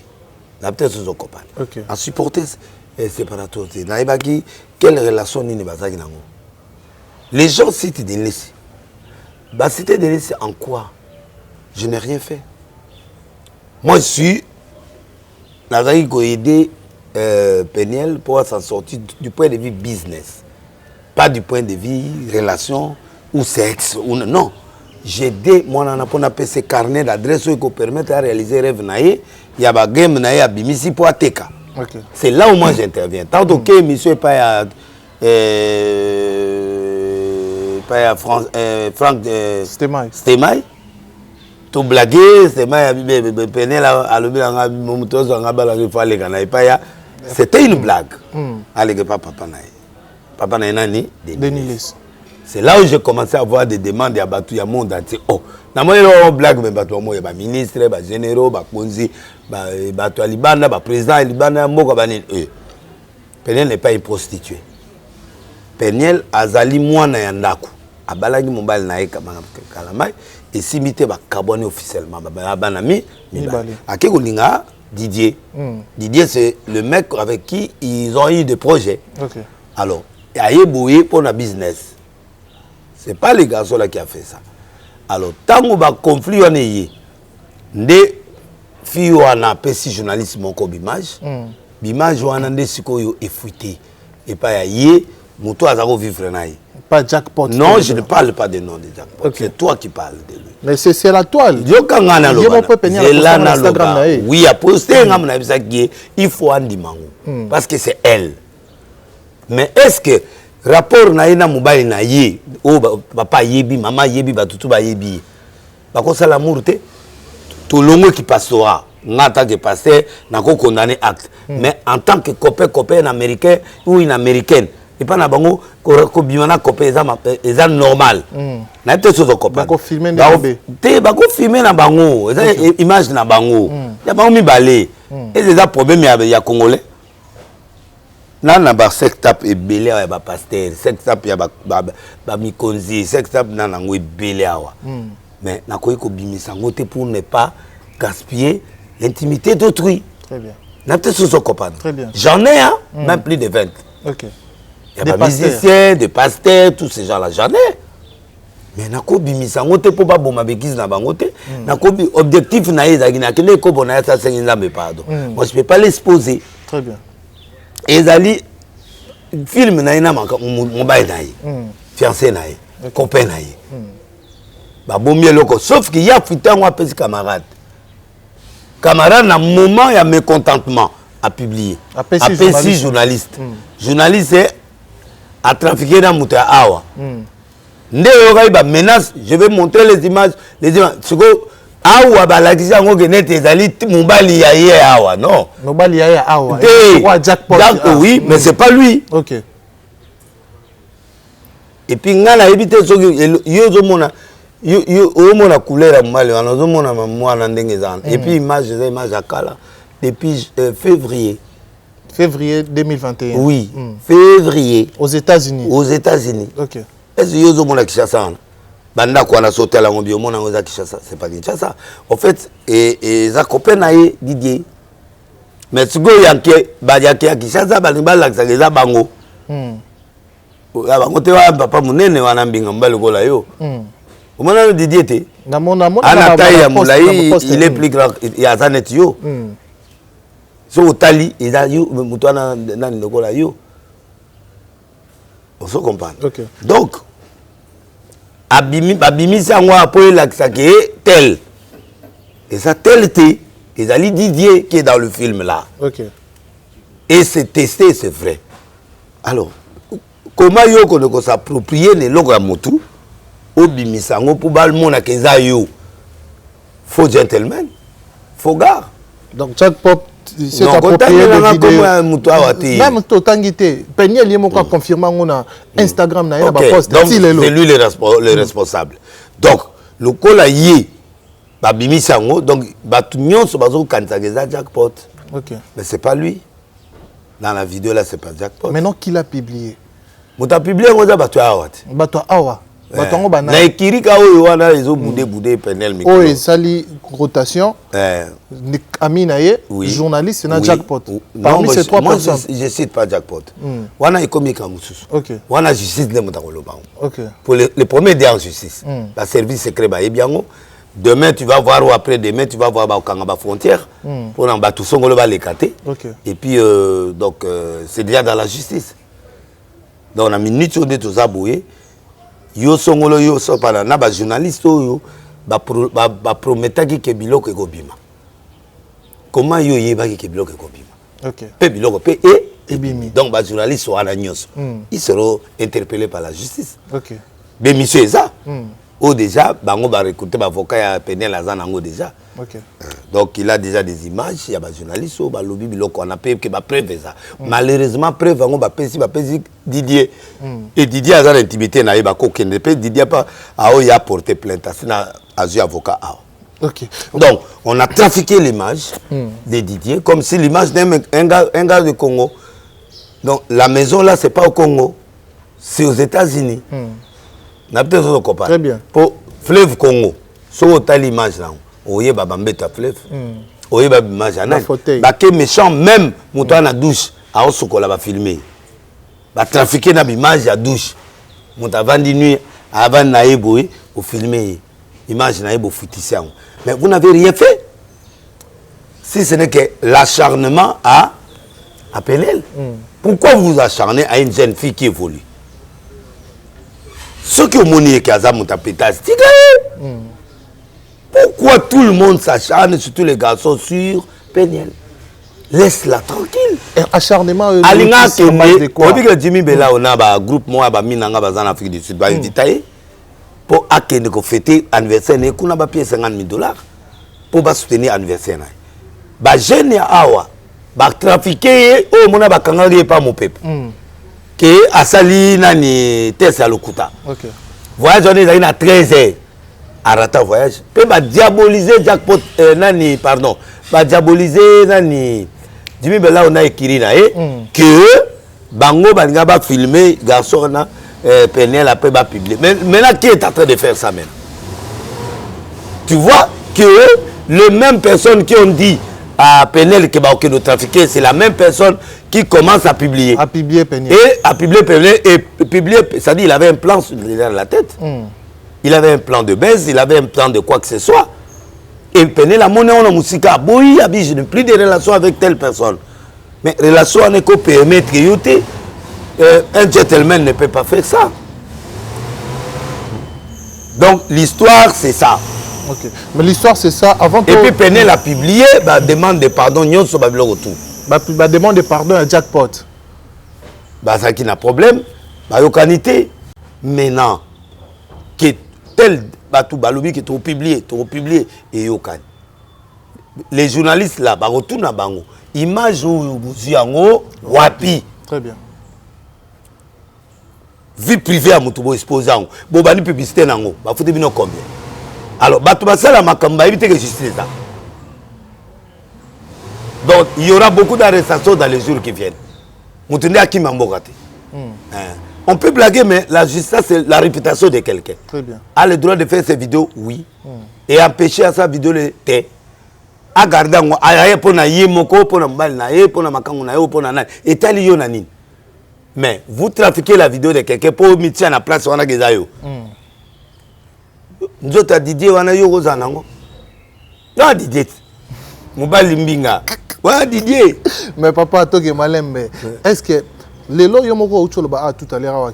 Speaker 1: La peut-être aux copains.
Speaker 2: OK.
Speaker 1: A supporter séparateur. Na ibaki quelle relation ni bazaki nango. Les gens citent des laissés. Bah c'était des laissés en quoi? Je n'ai rien fait. Moi, je suis aidé Peniel pour s'en sortir du point de vue business. Pas du point de vue relation ou sexe. Ou non. J'ai aidé, moi, on a appelé ces carnets d'adresse qui permettent de réaliser rêve. Il y a des game à Bimisi pour Ateka. C'est là où moi j'interviens. Tant que monsieur pas Franck Stemai. Tout blaguer, c'était une blague. Papa nani Denis. C'est là où j'ai commencé à avoir des demandes à Batou ya monde entier. Oh, na moi blague mais Batou moi ba ministre, ba généraux, ba konzi, Batou Libanda, ba président Libanda moko ba ni. Peniel n'est pas une prostituée. Peniel azali mwana ya ndako. Abalagi mobile na eka kalamai. Et si mité va carboner officiellement, banami, Akegolinga, Didier. Didier, c'est le mec avec qui ils ont eu des projets.
Speaker 2: Okay.
Speaker 1: Alors, il y a eu pour le business. Ce n'est pas les garçons là qui ont fait ça. Alors, tant qu'on va conflit, on est des filles qui ont fait journalisme comme image. L'image, on a des psychos effoutés. Et pas y Moutou a vivre naï.
Speaker 2: Pas Jackpot.
Speaker 1: Non, je ne parle pas des noms de Jackpot. Okay. C'est toi qui parles de lui.
Speaker 2: Mais c'est la toile.
Speaker 1: Oui, à poster, il faut en dire. Parce que c'est elle. Mais est-ce que rapport na mobile na ye, oh papa yebi, maman yebi, batutu ba yebi. Parce que l'amour te, tout le monde qui passera. En tant que pasteur, n'a pas condamné acte. Mais en tant que copain américain ou une américaine, et pas na bango ko bimana copain eza normal. Na te so copain.
Speaker 2: Bako filmer na bango.
Speaker 1: Te bako filmer na bango, eza image na bango. Ya bango mi balé. Et des problèmes ya congolais. Na ba sex tap e belé ya ba pasteur, sex tap ya ba mikonzi, sex tap na ngo e belé awa. Mais na ko bimisa ngo te pour ne pas gaspiller l'intimité d'autrui.
Speaker 2: Très bien.
Speaker 1: N'a peut-être sous son copain.
Speaker 2: Très bien.
Speaker 1: J'en ai, hein, même plus de 20.
Speaker 2: Ok.
Speaker 1: Il y a des musiciens, des pasteurs, tous ces gens-là, j'en ai. Mais nako bimisa ngote pour pas bon mabekis na bangote. Nako objectif na ezagina kende ko bona ça c'est une lame pardon. Moi je peux pas l'exposer.
Speaker 2: Très bien.
Speaker 1: Ezali film na ina mobile na ye fiancé na ye copain na ye babomie loko sauf qu'il y a futango apesi camarade na moment ya mécontentement à publier apesi journaliste journaliste a trafiqué dans muta awa nde yokai ba menace je vais montrer les images siko awa balakisi yango ke nete ezali mobali ya ye awa non
Speaker 2: mobali ya ye awa
Speaker 1: jackpot oui mais c'est pas lui
Speaker 2: OK
Speaker 1: et puis ngana ebite soki yo zomona yo omona couleur ya mobali wana ozomona mwana ndenge ezana et puis image à kala depuis février
Speaker 2: 2021
Speaker 1: oui février
Speaker 2: aux États-Unis
Speaker 1: OK est-ce que yo zomona Kinshasa banda kwa na sotela ngombi omona ngoza Kinshasa c'est pas Kinshasa en fait et za copain na ye Didier mais sigo yanke ba yake ya Kinshasa balimba lakisa ngeza bango bango te wa papa munene wana mbinga mbali kola yo omona Didier te ana taille ya mulai il est plus grand ya zanet yo so otali eza yo mutwana nani lokola yo on se comprend donc abimi sango apoye lakisa ke tel et ça tel te ezali Didier qui est dans le film là et c'est testé c'est vrai alors comment yo ko s'approprier ne loko ya motu obimi sango pour balmona ke za yo faux gentleman faux gars
Speaker 2: donc jackpot c'est approprié de vidéo même totangité Peniel yemo ko confirmer ngona Instagram na ba post
Speaker 1: c'est lui le responsable donc le kola yi babimi sango donc batu nyonso bazo kanisa za jackpot mais c'est pas lui dans la vidéo là c'est pas jackpot
Speaker 2: maintenant qui l'a publié
Speaker 1: muta publié ngoza batu awa
Speaker 2: batongo bana
Speaker 1: na ekirika oyo wana ezo bude Peniel
Speaker 2: micro oyo sali rotation Amina ye journaliste na jackpot parmi ces trois personnes
Speaker 1: je cite pas jackpot wana ekomi ka mususu wana justice ne muta koloba pour les premiers dés en justice la service secret ba ebiango demain tu vas voir ou après demain tu vas voir ba okanga ba frontière pour na ba tout songolo ba lekaté et puis donc c'est déjà dans la justice donc na minute de tout ça boué yo songolo yo so pana na ba journaliste yo ba prometaki ke biloko ekobima comment yo yebaki ke biloko ekobima pe biloko pe
Speaker 2: ebimi
Speaker 1: donc ba journaliste wana nyonso ils seront interpellés par la justice mais monsieur ça déjà bango ba recruter ba avocat ya Peniel azanango déjà donc il a déjà des images ya ba journaliste ba lobby biloko on a payé que ba preuve ça malheureusement preuve bango ba pesi Didier et Didier a l'intimité na ba ko kende pe Didier pas a ya porté plainte sina azu avocat donc on a trafiqué l'image de Didier comme si l'image d'un gars de Congo donc la maison là c'est pas au Congo c'est aux États-Unis
Speaker 2: très bien
Speaker 1: pour fleuve Congo so ta l'image là oye baba mbeta fleuve oye baba image ana ba ke méchant même muto na douche a osokola ba filmer ba trafiquer na image ya douche muto avandi nuit avant na eboy au filmer image na ebo futisiango mais vous n'avez rien fait si ce n'est que l'acharnement à Peniel pourquoi vous vous acharnez à une jeune fille qui évolue ce que vous avez dit, pourquoi tout le monde s'acharne, surtout les garçons, sur Peniel? Laisse-la tranquille.
Speaker 2: Acharnement,
Speaker 1: Alinga Kende, on dit que Jimmy Bella, on a un groupe, moi, Minanga, en Afrique du Sud, invité pour Akende ko fêter anniversaire, on a payé $50,000 pour soutenir l'anniversaire. Bah, jeune ya awa, bah, trafiquer, oh, mon a kangari pas mon peuple. Que asali nani tesa lokuta voyage on est à 13 heures arrêta voyage peut ba diaboliser jackpot nani pardon ba diaboliser nani Jimmy Bella on a écrit na que bango balinga ba filmer garçon na Peniel après ba publier mais maintenant qui est en train de faire ça maintenant tu vois que les mêmes personnes qui ont dit à Peniel que ba de trafiquer c'est la même personne qui commence à publier
Speaker 2: Peniel
Speaker 1: et à publier Peniel et publier ça dit il avait un plan dans la tête il avait un plan de baisse il avait un plan de quoi que ce soit et Peniel a monnaie on a musika boy je n'ai plus de relation avec telle personne mais relation n'est qu'au permettre yoté un gentleman ne peut pas faire ça. Donc l'histoire c'est ça.
Speaker 2: Ok. Mais l'histoire c'est ça. Avant
Speaker 1: et puis Penel a publié, bah, demande de pardon, nyon so babilo retour.
Speaker 2: Bah, demande de pardon à Jackpot.
Speaker 1: Bah ça qui n'a problème, bah yokanité. Maintenant, que tel bah tout balobi qui trop publié et yokan. Les journalistes là, bah retourne à bango. Image où vous yango wapi.
Speaker 2: Très bien.
Speaker 1: Vie privée à Moutou exposé en bobani publicité nango ba foute bino combien alors bato basala makamba éviter que justice ça donc il y aura beaucoup d'arrestations dans les jours qui viennent Moutoundé a qui m'embogate on peut blaguer mais la justice c'est la réputation de quelqu'un
Speaker 2: très bien
Speaker 1: a le droit de faire ces vidéos oui et empêcher à sa vidéo le té a garder ngo ayaye pona yemoko pona mbali na ye pona makango na yo pona na etali yo na nini. Mais vous trafiquez la vidéo de quelqu'un pour mettre à la place où on a des aïeux. Nous avons Didier, on a eu aux anango. Non, Didier. Mouba Limbinga. Ouais, Didier.
Speaker 2: Mais papa, toi qui es malin, est-ce que les lois yomoko tout à l'heure,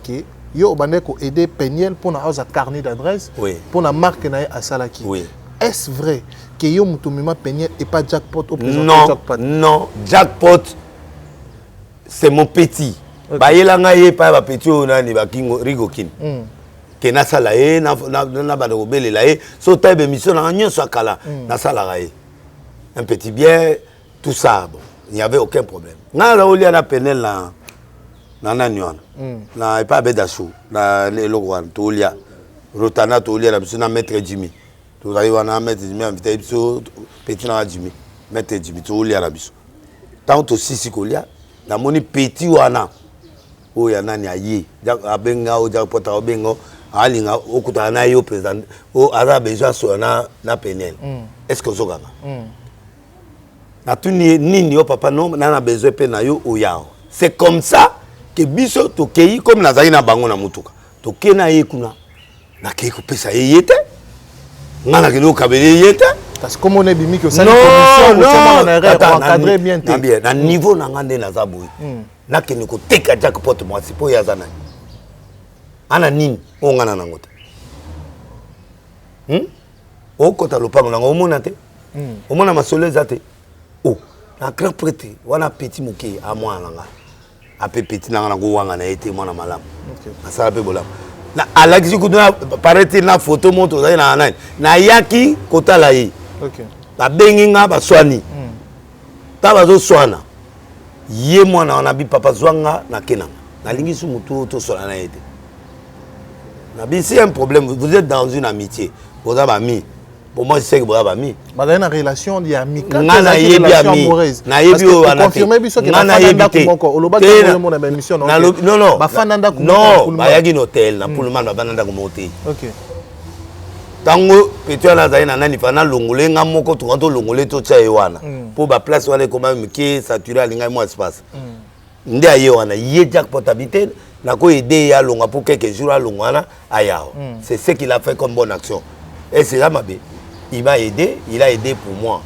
Speaker 2: yo baneko aider Peniel pour avoir un carnet d'adresse, pour la marque à Salaki.
Speaker 1: Oui.
Speaker 2: Est-ce vrai que yo mutumima Peniel et pas Jackpot au président
Speaker 1: Jackpot? Non, Jackpot, c'est mon petit. Ba yelanga ye pa ba petit onani ba kingo rigokin ke na sala ye na ba de obele la ye so tabe mission na nyoso akala na sala ga ye un petit bien tout ça bon il n'y avait aucun problème na la oli na Penel na nanyona na pas bedashu na le logwan to lia rotana to lia na biso na maître Jimmy to arrive na maître Jimmy invité biso petit na Jimmy maître Jimmy to lia na biso tant to sisi ko lia na moni petit wana o ya nani aye abenga o Jackpot abenga alinga okuta na yo président o ara besoin so na Penel est-ce que zoganga na tuni nini yo papa non na besoin pe na yo o ya c'est comme ça que biso to kei comme na zali na bango na mutuka to ke na ye kuna na kei ko pesa yete ngana ke lo kabele yete
Speaker 2: parce que comme on est bimi que ça
Speaker 1: non
Speaker 2: encadrer bien
Speaker 1: bien na niveau na ngande na zaboui na ke niko teka Jackpot moi c'est pour yazana ana nini ongana na ngota o kota lopango na omona te omona masoleza te o na grand prêtre wana petit moké a moi nanga a pe petit nanga go wanga na été mona malamu na sala pe bolam na alaki kuduna paraître na photo moto na nani na yaki kota la yi
Speaker 2: OK
Speaker 1: ba benginga ba swani ta bazo swana ye mwana on a bi papa zwanga na kenanga na lingi su mutu to sola na été na bi c'est un problème vous êtes dans une amitié vous avez ami pour moi c'est que vous avez ami
Speaker 2: ba dans une relation amicale
Speaker 1: na yebi ami na yebi o ana
Speaker 2: confirmer biso que na yeba ko oloba ko mo na émission
Speaker 1: non
Speaker 2: ba fananda ko
Speaker 1: non ba yagi hotel na pour le monde ba bananda ko hotel
Speaker 2: OK
Speaker 1: tango petio na zaina nani fana longole nga moko to kanto longole to tsa yewana pour ba place wana ko ba miki saturé alinga mo espace ndé aye wana ye Jackpot habité na ko aider ya longa pour quelques jours longwana ayao c'est ce qu'il a fait comme bonne action et c'est là mabé il m'a aidé il a aidé pour moi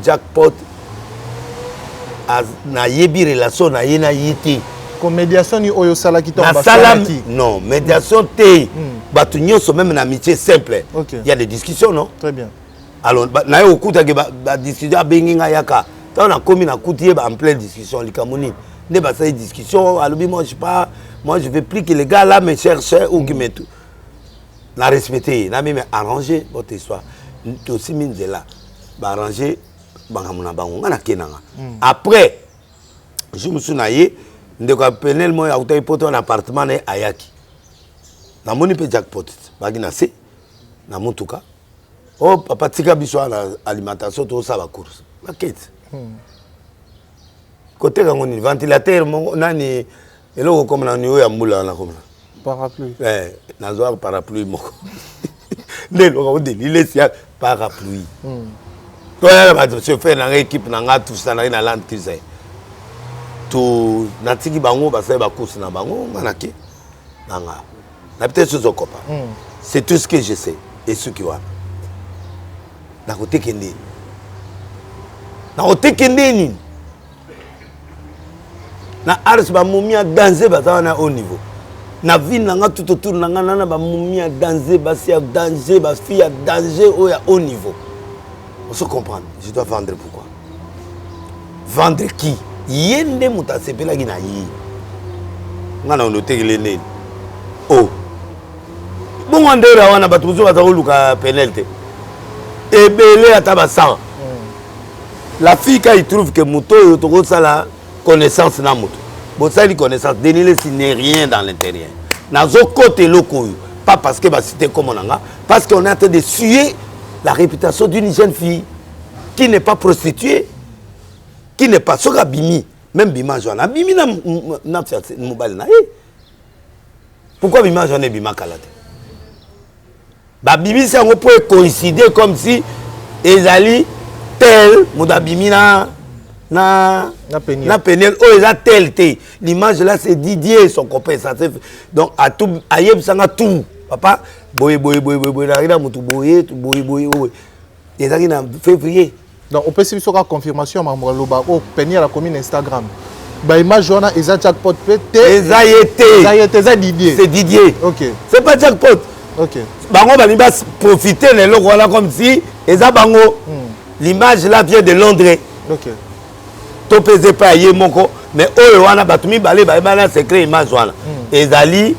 Speaker 1: Jackpot na yebi relation na yena yiti
Speaker 2: comme médiation ni oyo salaki to
Speaker 1: ba salaki non médiation té batu nyonso même na amitié simple il y a des discussions non
Speaker 2: très bien
Speaker 1: alors na yo okuta ke ba discussion benginga yaka tant na komi na kutie ba en pleine discussion likamoni ne ba ça discussion alobi moi je veux plus que les gars là me cherchent ou qui me tout na respecter na même arranger votre histoire to simin de là ba arranger bangamuna bango ngana kenanga après je me suis naïe ndeko Penel mo ya utai poto na appartement na ayaki na moni pe Jackpot bagina se na mutuka oh papa tika biso na alimentation to sa ba course maquette côté kango ni ventilateur mo nani eloko comme na niyo ya mbula na comme
Speaker 2: parapluie
Speaker 1: na zo parapluie moko ndelo ko de lile sia parapluie to ya ba se fait na équipe na nga tout ça na lantise to natiki bango ba sa ba course na bango manaki nanga na peut-être ce copain c'est tout ce que je sais et ce qui va na côté kende ni na ars ba momi a danger ba na haut niveau na vie nanga tout autour nanga na ba momi a danger ba si a danger ba fille a danger au ya haut niveau on se comprend je dois vendre pourquoi vendre qui yende muta sepela gina yi ngana on otegele nene oh bon andera wana batuzo bazakoluka penalty ebele ataba sang la fille quand il trouve que moto yotoko sala connaissance na moto bon ça dit connaissance denile si n'est rien dans l'intérieur nazo côté loko pas parce que ba cité comme on a parce qu'on est en train de suer la réputation d'une jeune fille qui n'est pas prostituée qui n'est pas soka bimi même bima joana bimi na mobile na pourquoi bima joana bima kalate ba bimi c'est on peut coïncider comme si ezali tel modabimi na Péniel oh ils a tel l'image là c'est Didier son copain ça donc à tout ayeb sanga tout papa boy na ina mutu boy et ça qui na février
Speaker 2: donc on peut se faire confirmation mamaloba au Péniel a commis Instagram ba image wana eza jackpot pété eza Didier
Speaker 1: c'est Didier
Speaker 2: OK
Speaker 1: c'est pas jackpot
Speaker 2: OK
Speaker 1: bango ba liba profiter les loko là comme si eza bango l'image là vient de Londres
Speaker 2: OK
Speaker 1: to pese pas yé moko mais oyo wana batumi balé ba na secret image wana ezali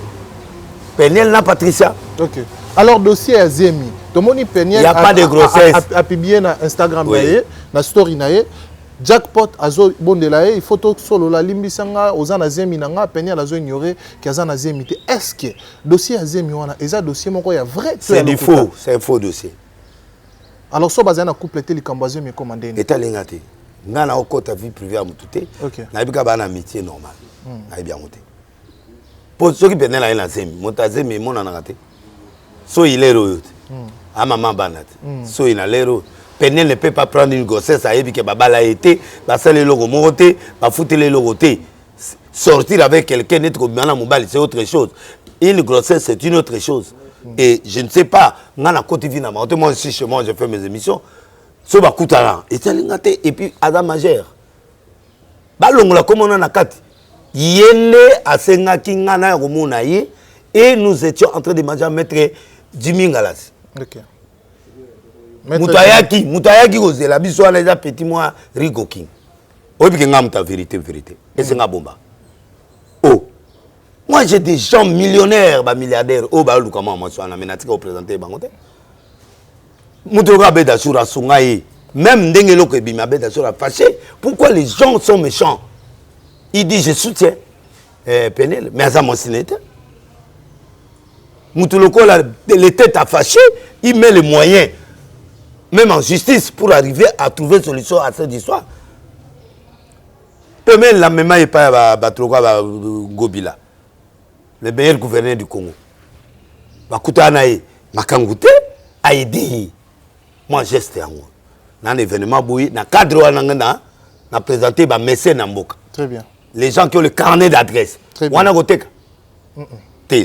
Speaker 1: Péniel na Patricia
Speaker 2: OK alors dossier Azemi tomoni Péniel
Speaker 1: il y a pas de grossesse
Speaker 2: a publié na Instagram na story na ye jackpot azo bondela il faut to solo la limbisanga ozana Azemi nanga Péniel azo ignorer que azana Azemi est-ce que dossier Azemi wana eza dossier moko ya vrai
Speaker 1: c'est du faux c'est un faux dossier
Speaker 2: alors so bazana compléter likambo Azemi commandé
Speaker 1: eta lengate ngana okota vie privée à mututé na bika bana métier normal na bien monté pour ceux qui Péniel la Azemi Azemi mona ngate so il est royauté à maman banat so il a l'air Péniel ne peut pas prendre une grossesse à que baba l'a été ba sale logo moroté ba foutre les logoté sortir avec quelqu'un net comme na mobile c'est autre chose une grossesse c'est une autre chose et je ne sais pas ngana côté vina moi aussi chez moi je fais mes émissions so ba kutana et puis Adam majeur ba longola comme on a kati yende asenga kingana ya komona ye et nous étions en train de manger maître Jimmy Ngalas
Speaker 2: OK
Speaker 1: Moutayaki kozela biso wana eza petit moi Rigo King obi nga muta vérité et c'est nga bomba oh moi j'ai des gens millionnaires ba milliardaires oh ba luka moi so na menatika représenter bangote mutoka beda sur asungai même ndenge loko ebima beda sur fâché pourquoi les gens sont méchants il dit je soutiens Péniel mais ça mon cinéte mutuloko la les têtes à fâcher il met les moyens même en justice pour arriver à trouver une solution à cette histoire. Peut même la même et pas Batroka Gobila, le meilleur gouverneur du Congo. Bakuta Anaï, Makangouté a aidé. Moi, geste en moi. Dans l'événement, dans le cadre on a présenté ma mécène en Mboka.
Speaker 2: Très bien.
Speaker 1: Les gens qui ont le carnet d'adresse. On a voté.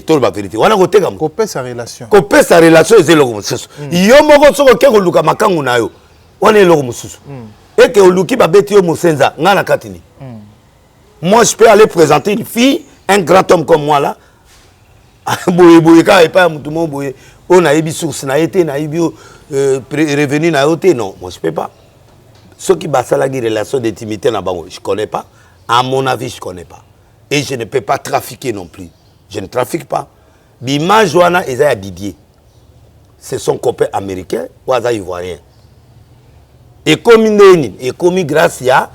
Speaker 1: Tout la vérité. On a voté comme
Speaker 2: couper sa relation.
Speaker 1: Couper sa relation c'est le mususu. Yo moko soko ke luka makangu na yo. On est le mususu. Et que oluki ba beti yo musenza ngana katini. Moi je peux aller présenter une fille, un grand homme comme moi là. Boye ka et pas mutu mo boye. On a ebi source na été na ebi revenu na yote non, moi je peux pas. Ceux qui basala la relation d'intimité na bango, je connais pas. À mon avis, je connais pas. Et je ne peux pas trafiquer non plus. Je ne trafique pas. Bima Joana et Zaya Didier. C'est son copain américain ou Aza ivoirien. Et comme grâce à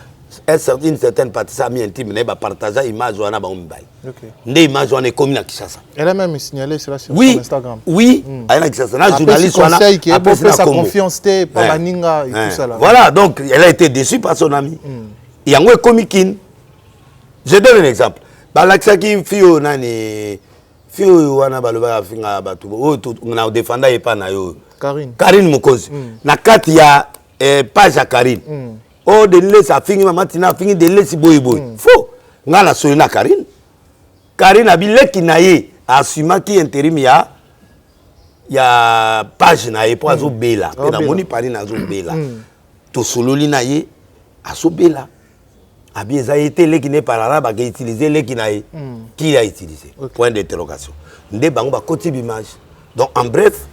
Speaker 1: une certaine partie ça mi intime ne ba partager image Joana ba umbai. OK. Ndé image Joana comme na Kinshasa.
Speaker 2: Elle a même signalé cela sur Instagram.
Speaker 1: Oui, elle a Kinshasa. La journaliste
Speaker 2: Joana a fait sa confiance et par baninga et tout ça là.
Speaker 1: Voilà, donc elle a été déçue par son ami. Il y a un comiquin. Je donne un exemple. Balaksaki fio nani fio wana baloba finga batu o na défenda et pas na yo Karine Mukozi na kati ya page ya Karine o de lesa fingi mama tina fingi de lesi boy fo ngala so na Karine abileki na ye asuma ki intérim ya page na ye po azo bela pe na moni pari na azo bela to sololi na ye azo bela Abi ça a été les qui n'est pas là, qui a utilisé les qui n'a qui a utilisé. Point d'interrogation. Ndé bango ba côté d'image. Donc en bref,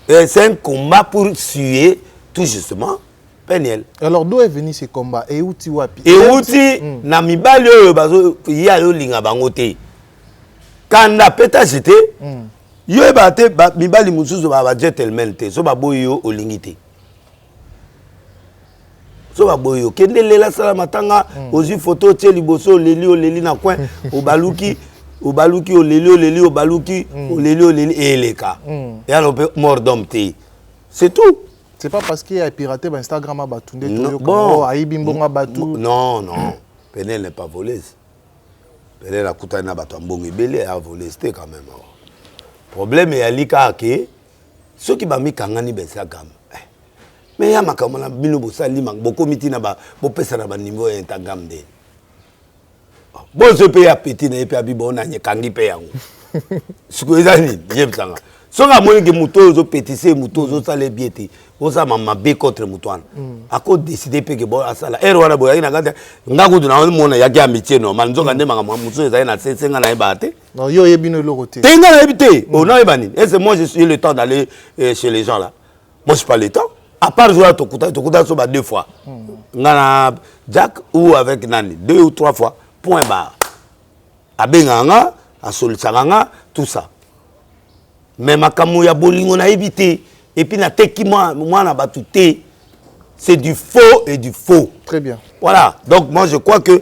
Speaker 1: c'est un combat pour suer tout justement Peniel.
Speaker 2: Alors d'où est venu ce combat et où tu wapi?
Speaker 1: Et où tu na mibali oyo bazo ya yo linga bango te. Quand na peta jete yo ba te mibali mususu ba gentleman te so ba boyo olingi te. So ba boyo kende lela sala matanga ozi photo tie liboso leli na coin obaluki oleli eleka. Et alors mort d'homme te. C'est tout.
Speaker 2: C'est pas parce qu'il y a piraté Instagram à Batunde.
Speaker 1: Bon.
Speaker 2: Non,
Speaker 1: non. Penel n'est pas voleuse. Penel a coûté na bato mbongi belé a volé c'était quand même. Problème est alika ke ceux qui ba mi kangani Instagram. Mais ya makamala bino bosali boko miti na ba bo pesa na ba niveau Instagram de. Bon je paye petit na epe abibo na nyekangi pe yango. Siko ezani yebtanga. Songa moni ke muto zo pétissé muto zo sale biété. Oza mama be contre mutoana. Ako décider pe ke bo asala. Ero wana boya ina ngata ngaku na mona yaki amitié normal. Nzonga nde manga muto ezali na senga na ebate.
Speaker 2: Non yo yebino lokote.
Speaker 1: Tenga na ebité. On a ebani. Et c'est moi je suis le temps d'aller chez les gens là. Moi je pas le temps. À part jouer à Tokuta so ba 2 fois. Ngana Jack ou avec Nani 2 ou 3 fois. Point barre. Abenganga, asolisanga, tout ça. Mais makamou ya bolingo na évité et puis na teki moi na batouté, c'est du faux et du faux.
Speaker 2: Très bien.
Speaker 1: Voilà. Donc moi je crois que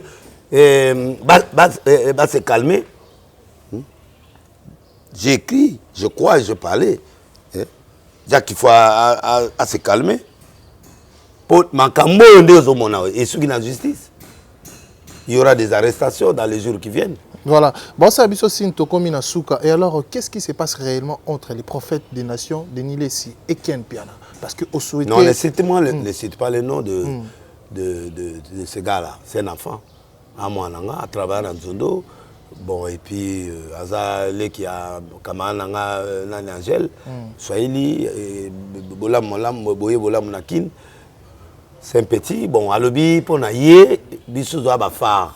Speaker 1: va se calmer. J'ai écrit, je crois et je parlais. Déjà qu'il faut à se calmer. Pour makamou ndezo mona et ceux qui na justice. Il y aura des arrestations dans les jours qui viennent.
Speaker 2: Voilà. Bon, ça a aussi Tokomina Souka. Et alors, qu'est-ce qui se passe réellement entre les prophètes des nations, Denis Lessi et Ken Piana? Parce que au souhait.
Speaker 1: Non, ne cite pas le nom de ce gars-là. C'est un enfant. À moi, à travers Nzondo. Bon, et puis, Azale qui a Kamananga, Nani Angel, Swahili, Bolam Nakin. C'est un petit, bon, à l'objet, pour naïe, bisous doit bafar.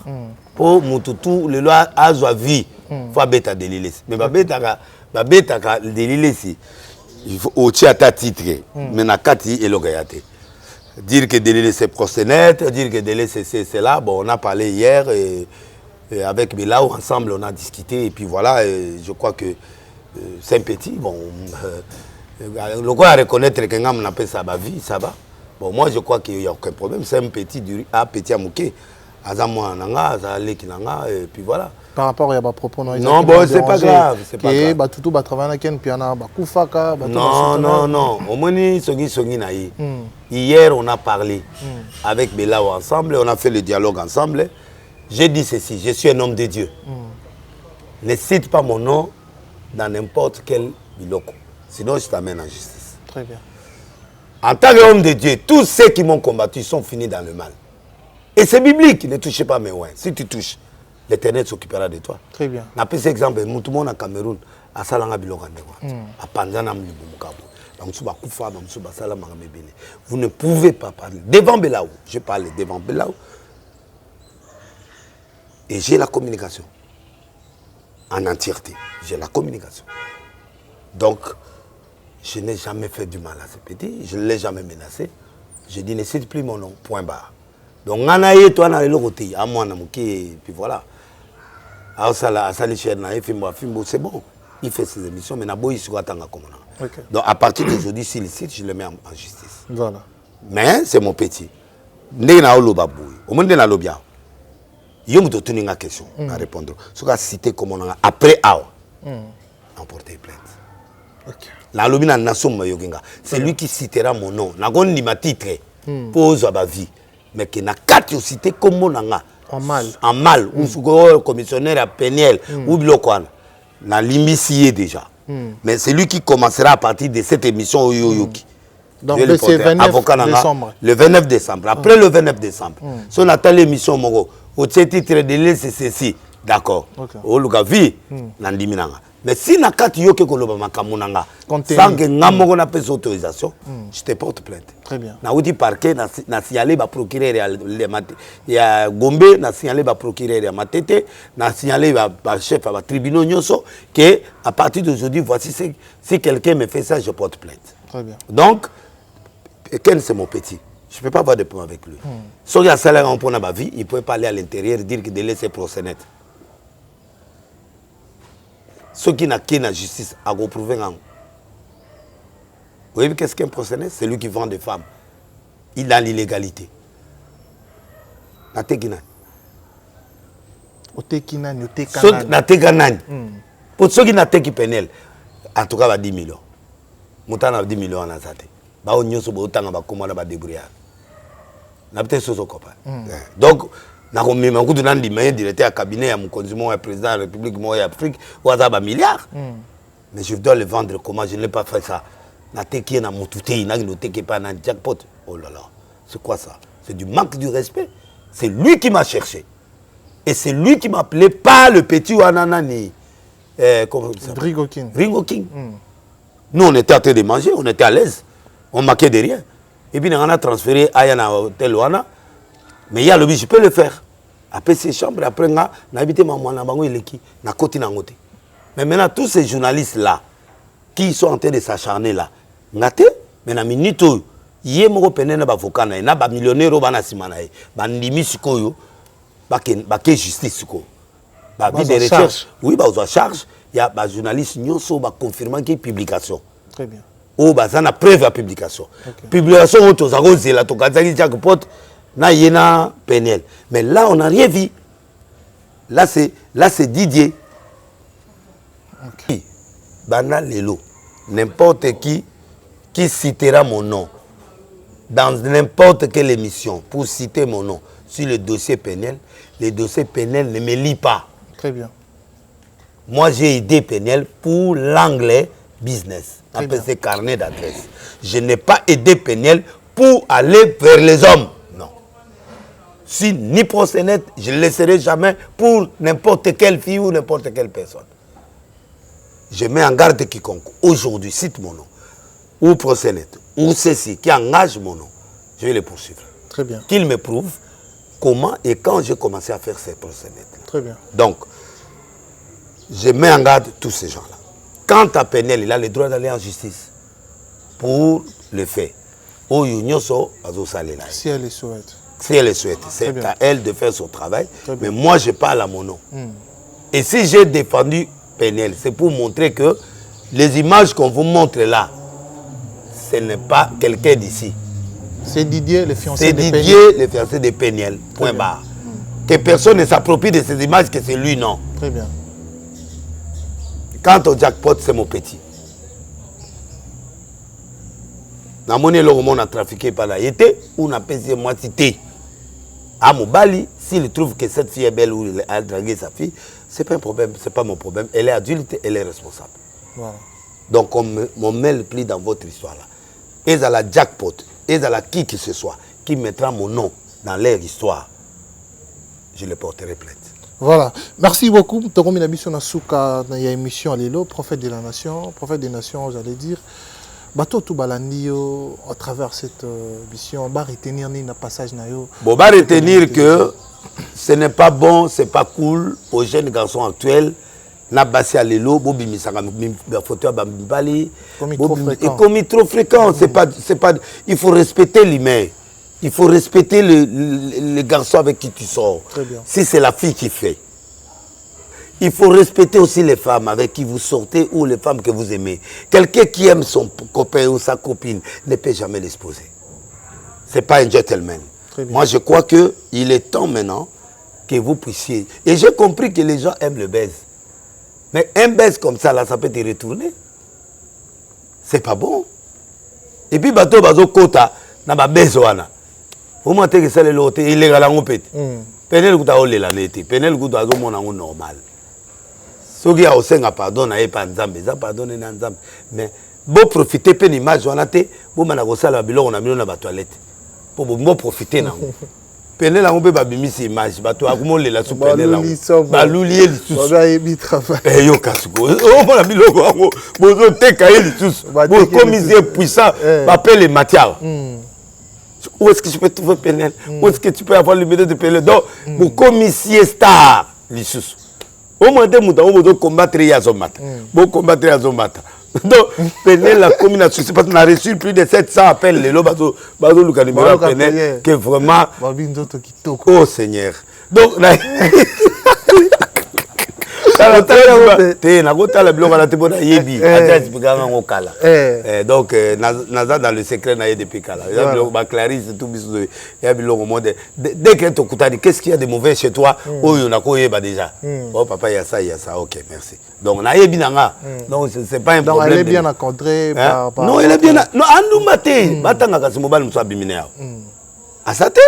Speaker 1: Pour mututu, le loi a joie vie, faut bêta délilés. Mais bêta délilés, il faut aussi à ta titre, mais na kati et l'ogayate. Dire que délilés c'est prosénète, dire que délilés c'est là, bon, on a parlé hier et avec Belao ensemble, on a discuté et puis voilà, je crois que c'est un petit, bon, le quoi à reconnaître que on appelle ça ma vie, ça va. Bon, moi, je crois qu'il n'y a aucun problème. C'est un petit à Mouké. Azamwa Nanga, Azale Kinanga, et puis voilà.
Speaker 2: Par rapport à ma propos,
Speaker 1: non, bon, c'est pas grave. C'est pas grave.
Speaker 2: Tout va travailler avec Piana, Koufaka,
Speaker 1: non. Au moins, hier, on a parlé avec Belao ensemble, on a fait le dialogue ensemble. J'ai dit ceci, je suis un homme de Dieu. Ne cite pas mon nom dans n'importe quel biloko. Sinon, je t'amène en justice.
Speaker 2: Très bien.
Speaker 1: En tant qu'homme de Dieu, tous ceux qui m'ont combattu sont finis dans le mal. Et c'est biblique, ne touchez pas mes ouins. Si tu touches, l'Éternel s'occupera de toi.
Speaker 2: Très bien.
Speaker 1: Je peux cet exemple, tout le monde au Cameroun, à Salanga Bilogandegwa, à Panzana Mliboumukabo, vous ne pouvez pas parler. Devant Belao, je parle devant Belao. Et j'ai la communication. En entièreté, j'ai la communication. Donc, je n'ai jamais fait du mal à ce petit, je ne l'ai jamais menacé. Je dis, ne cite plus mon nom, point barre. Donc, toi, à moi, et puis voilà. C'est bon, il fait ses émissions, mais donc, à partir d'aujourd'hui, s'il cite, je le mets en justice.
Speaker 2: Voilà.
Speaker 1: Mais c'est mon petit. Il y a une question à répondre. Ce qu'on a cité comme on a après emporter plainte.
Speaker 2: Okay.
Speaker 1: C'est lui qui citera mon nom. Je ma titre pose à ma vie. Mais qui n'a qu'à citer comme on a
Speaker 2: en mal.
Speaker 1: En mal. Ou commissionnaire à Peniel. Ou Bloquan. Na l'imitié déjà. Mais c'est lui qui commencera à partir de cette émission Yoyoki.
Speaker 2: Donc c'est 29 décembre.
Speaker 1: Le 29 décembre. Après le 29 décembre. Si on attend l'émission Mogo, au titre de l'ECCC, d'accord. Au Lugavi, Nandiminanga. Mais si nakati yo ke koloba makamunanga sans que ngamoko na pesa autorisation, je te porte plainte.
Speaker 2: Très bien.
Speaker 1: Na outi parquet na signalé ba procureur ya Gombe, na signalé ba procureur ya Matete, na signalé ba chef ba tribunal nyonso que à partir d'aujourd'hui voici si quelqu'un me fait ça je porte plainte.
Speaker 2: Très bien.
Speaker 1: Donc Ken c'est mon petit. Je ne peux pas avoir de problème avec lui. Si il y a un salaire en pour ma vie, il ne peut pas aller à l'intérieur et dire que de laisser procès net. Ceux qui n'ont qu'une justice à reprouver. Vous voyez qu'est-ce qu'un procès net? C'est lui qui vend des femmes. Il a l'illégalité. Pour ceux qui n'ont pas pénal, en tout cas, 10 millions. Moutan a 10 millions en azate. Ba on nyoso ba utanga ba komana ba débrouiller. Na peut-être soso copain. Donc na ko mema kudu na ndima directeur à cabinet ya mukonzi mo ya président de la République mo ya Afrique ou za ba milliards. Mais je dois le vendre comment je n'ai pas fait ça. Na teki na mutute na no teki pas na jackpot. Oh là là. C'est quoi ça? C'est du manque de respect. C'est lui qui m'a cherché. Et c'est lui qui m'a appelé pas le petit Wananani. Comment ça s'appelle?
Speaker 2: Ringo King.
Speaker 1: Ringo King. Nous on était en train de manger, on était à l'aise. On marquait de rien. Et puis, on a transféré à Yana Hotel Wana. Mais il y a le but, je peux le faire. Après ces chambres, après, on a habité maman, na côté na côté. Mais maintenant, tous ces journalistes-là, qui sont en train de s'acharner là, mais na minute, il y a un peu de avocat, il y a un millionnaire qui est simana, il y a justice. Il y a oui, il charge. Il y a des journalistes qui ont confirmé qu'il y a une publication.
Speaker 2: Très bien.
Speaker 1: Oh, bah, ça n'a preuve à publication. Publication, on a osé la tokazaki jackpot, na yena pénel. Mais là, on n'a rien vu. Là, c'est Didier. Okay. Bana Lelo, n'importe qui citera mon nom dans n'importe quelle émission pour citer mon nom sur le dossier pénal, les dossiers pénals ne me lient pas.
Speaker 2: Très bien.
Speaker 1: Moi, j'ai aidé pénal pour l'anglais business. Après ces carnets d'adresse. Je n'ai pas aidé Péniel pour aller vers les hommes. Non. Si ni procès net, je ne le laisserai jamais pour n'importe quelle fille ou n'importe quelle personne. Je mets en garde quiconque, aujourd'hui, cite mon nom, ou procès net, ou ceci, qui engage mon nom, je vais les poursuivre.
Speaker 2: Très bien.
Speaker 1: Qu'il me prouve comment et quand j'ai commencé à faire ces procès net.
Speaker 2: Très bien.
Speaker 1: Donc, je mets en garde tous ces gens-là. Quant à Pénel, il a le droit d'aller en justice pour le fait.
Speaker 2: Si elle le souhaite.
Speaker 1: Si elle le souhaite. C'est à elle de faire son travail. Mais moi, je parle à mon nom. Et si j'ai défendu Pénel, c'est pour montrer que les images qu'on vous montre là, ce n'est pas quelqu'un d'ici.
Speaker 2: C'est Didier, le fiancé de Pénel.
Speaker 1: C'est Didier, le fiancé de Pénel. Point barre. Que personne ne s'approprie de ces images, que c'est lui, non.
Speaker 2: Très bien.
Speaker 1: Quant au jackpot, c'est mon petit. Na monnaie le roman a trafiqué par la été ou n'a pas moi cité. À Mobali, s'il trouve que cette fille est belle ou elle a dragué sa fille, c'est pas un problème, c'est pas mon problème. Elle est adulte, elle est responsable. Voilà. Donc on met le pli dans votre histoire là. Et à la jackpot, et à la qui que ce soit, qui mettra mon nom dans leur histoire, je le porterai plainte.
Speaker 2: Voilà. Merci beaucoup. Tokomi Nabiso Nasuka, il y a une émission à l'élo, prophète de la nation, prophète des nations, j'allais dire. Bato tout balandio à travers cette mission, on va retenir ni na passage na yo.
Speaker 1: Bon, on va retenir que ce n'est pas bon, c'est pas cool aux jeunes garçons actuels. Na basé à l'élo, bobi misaka la photo bambali, commis trop fréquent, c'est pas il faut respecter l'humain. Il faut respecter le garçon avec qui tu sors. Si c'est la fille qui fait. Il faut respecter aussi les femmes avec qui vous sortez ou les femmes que vous aimez. Quelqu'un qui aime son copain ou sa copine ne peut jamais l'exposer. Ce n'est pas un gentleman. Moi, je crois qu'il est temps maintenant que vous puissiez. Et j'ai compris que les gens aiment le baise. Mais un baise comme ça, là, ça peut te retourner. C'est pas bon. Et puis, bateau, kota, na ba baise wana. Vous m'entendez que c'est le lot, il est galant au pet. Penel kuta ole la neti, penel kuta zo mona normal. Soki a osenga pardon na pas nzambe, ça pardonner na nzambe. Mais bon profiter pe image wana te, bo mana ko sala biloko na milo na ba toilette. Pour bon profiter na. Penel a coupé babimisi image, bato a comment les la sous Penel là. Baloulier les sous. Eh yo kasuko. Oh mon ami logo, bozo tekaye les sous. Bon commissaire puissant, m'appelle les matières. Où est-ce que je peux trouver Penel? Où est-ce que tu peux avoir le médaille de Penel? Donc, mon commissaire star les sous. Au moins deux moutons, on doit combattre Yazomata. Bon combattre Yazomata. Donc, Penel la commune a souci parce qu'on a reçu plus de 700 appels. Les lots, Bazo Lukanimera Penel, que vraiment. Oh Seigneur. Donc, donc naza dans le secret na de Pikala. Clarisse tout dès que tu écoutes, qu'est-ce qu'il y a de mauvais chez toi? Oh on a quoi déjà. Oh papa il y a ça. OK, merci. Donc na yebi nanga. Donc c'est pas un problème.
Speaker 2: Donc elle est bien encadrée par
Speaker 1: non, elle est bien non andu maté batanga kasi mobile musa bimine. Asate,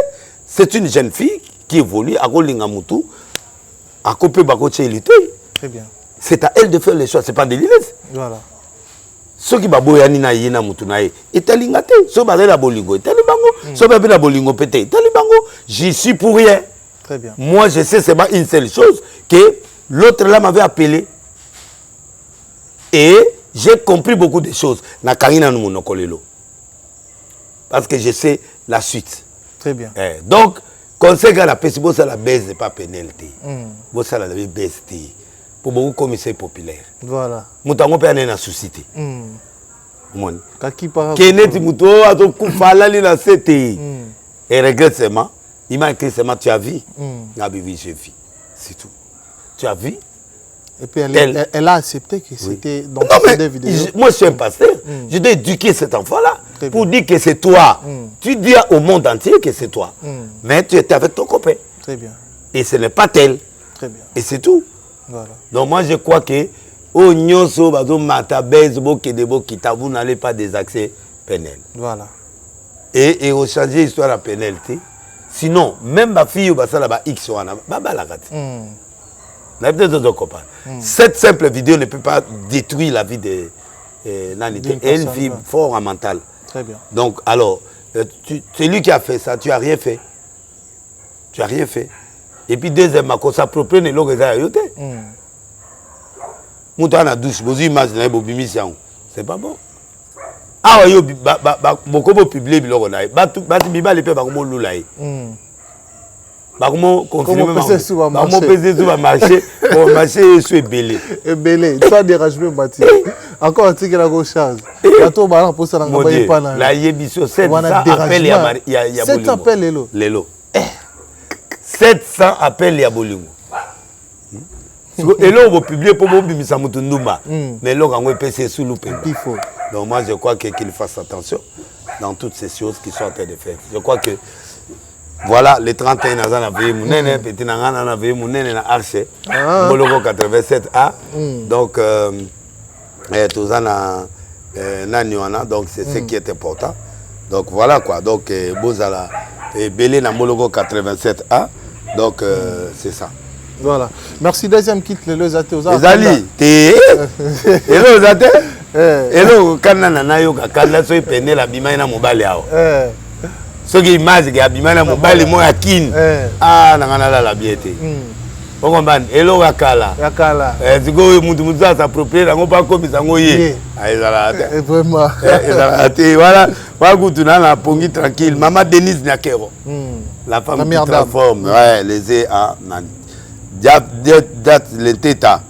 Speaker 1: c'est une jeune fille qui évolue à Golinga Mutu à couper bakoche elité.
Speaker 2: Très bien.
Speaker 1: C'est à elle de faire les choix, c'est pas de l'îlesse.
Speaker 2: Voilà.
Speaker 1: Ceux qui baboyani na yena mutunae, etalingate, ceux qui la bolingo, etalibango, ceux qui la bolingo pété, etalibango, j'y suis pour rien.
Speaker 2: Très bien.
Speaker 1: Moi je sais seulement une seule chose, que l'autre là m'avait appelé. Et j'ai compris beaucoup de choses. Na karina no monokolelo. Parce que je sais la suite.
Speaker 2: Très bien.
Speaker 1: Donc, conseil à la PCB, ça la baisse de pas pénalité. Ça la baisse pour beaucoup commissaires populaires.
Speaker 2: Voilà.
Speaker 1: Moutango peut aller dans la société. Mon.
Speaker 2: Keneti
Speaker 1: Mouto a tout kufala li na CTI. Et regrette seulement. Il m'a écrit seulement tu as vu. La vie j'ai vu. C'est tout. Tu as vu.
Speaker 2: Et puis elle a accepté que c'était dans des vidéos.
Speaker 1: Moi je suis un pasteur. Je dois éduquer cet enfant-là pour dire que c'est toi. Tu dis au monde entier que c'est toi. Mais tu étais avec ton copain.
Speaker 2: Très bien.
Speaker 1: Et ce n'est pas tel.
Speaker 2: Très bien.
Speaker 1: Et c'est tout.
Speaker 2: Voilà.
Speaker 1: Donc moi je crois que au nyonso bazo matabez bokedebo kita vous n'allez pas désaxer Penel.
Speaker 2: Voilà.
Speaker 1: Et au changer histoire à pénalité. Sinon même ma fille ba sala ba X wana ba la gati. Na peut-être de copain. Cette simple vidéo ne peut pas détruire la vie de Nanité. Elle vit fort en mental.
Speaker 2: Très bien.
Speaker 1: Donc alors c'est lui qui a fait ça, tu as rien fait. Tu as rien fait. Et puis deuxièmement, quand ça s'approprie les loges à yote. Mouton à douche, vous imaginez c'est pas bon. Ah oui, beaucoup de publics biloko na. Batu biba les pe ba komo lulaï. Ba komo confirmer ba komo peser sur marché, pour marché sur belé.
Speaker 2: Belé, ça dérangement bâti. Encore un truc la recharge. Bato ba na posa na ngaba pas na.
Speaker 1: La yebiso 700 appels ya
Speaker 2: 700 appels
Speaker 1: lelo. 700 appels ya bolingo. Et là, on va publier pour vous, mais là, on va passer sous le
Speaker 2: faut.
Speaker 1: Donc, moi, je crois qu'il fasse attention dans toutes ces choses qui sont en train de faire. Je crois que, voilà, les 31 ans, on a vu mon nene, petit nangan, on a vu mon nene na Arche, Mologo 87A. Donc, tout ça, donc, c'est ce qui est important. Donc, voilà quoi. Donc, Bozala, Belé na Mologo 87A. Donc, c'est ça.
Speaker 2: Voilà. Merci. Deuxième kit, le Zate aux
Speaker 1: Zali, t'es. Hello Zate. Hello, Kanana Nayoka, Kanana soy pené la bimaina mobile yao. Ce qui image que bimaina mobile moi akin. Ah, nangana la biété. On comprend. Hello Wakala.
Speaker 2: Wakala.
Speaker 1: Tu go mutu ça s'approprier, on pas comme ça ngoye. Ah, ezala.
Speaker 2: Vraiment.
Speaker 1: Ezala. Voilà. Wa kutu na la pongi tranquille. Maman Denise Nakero. La femme qui transforme. Ouais, les à Nani. L'État.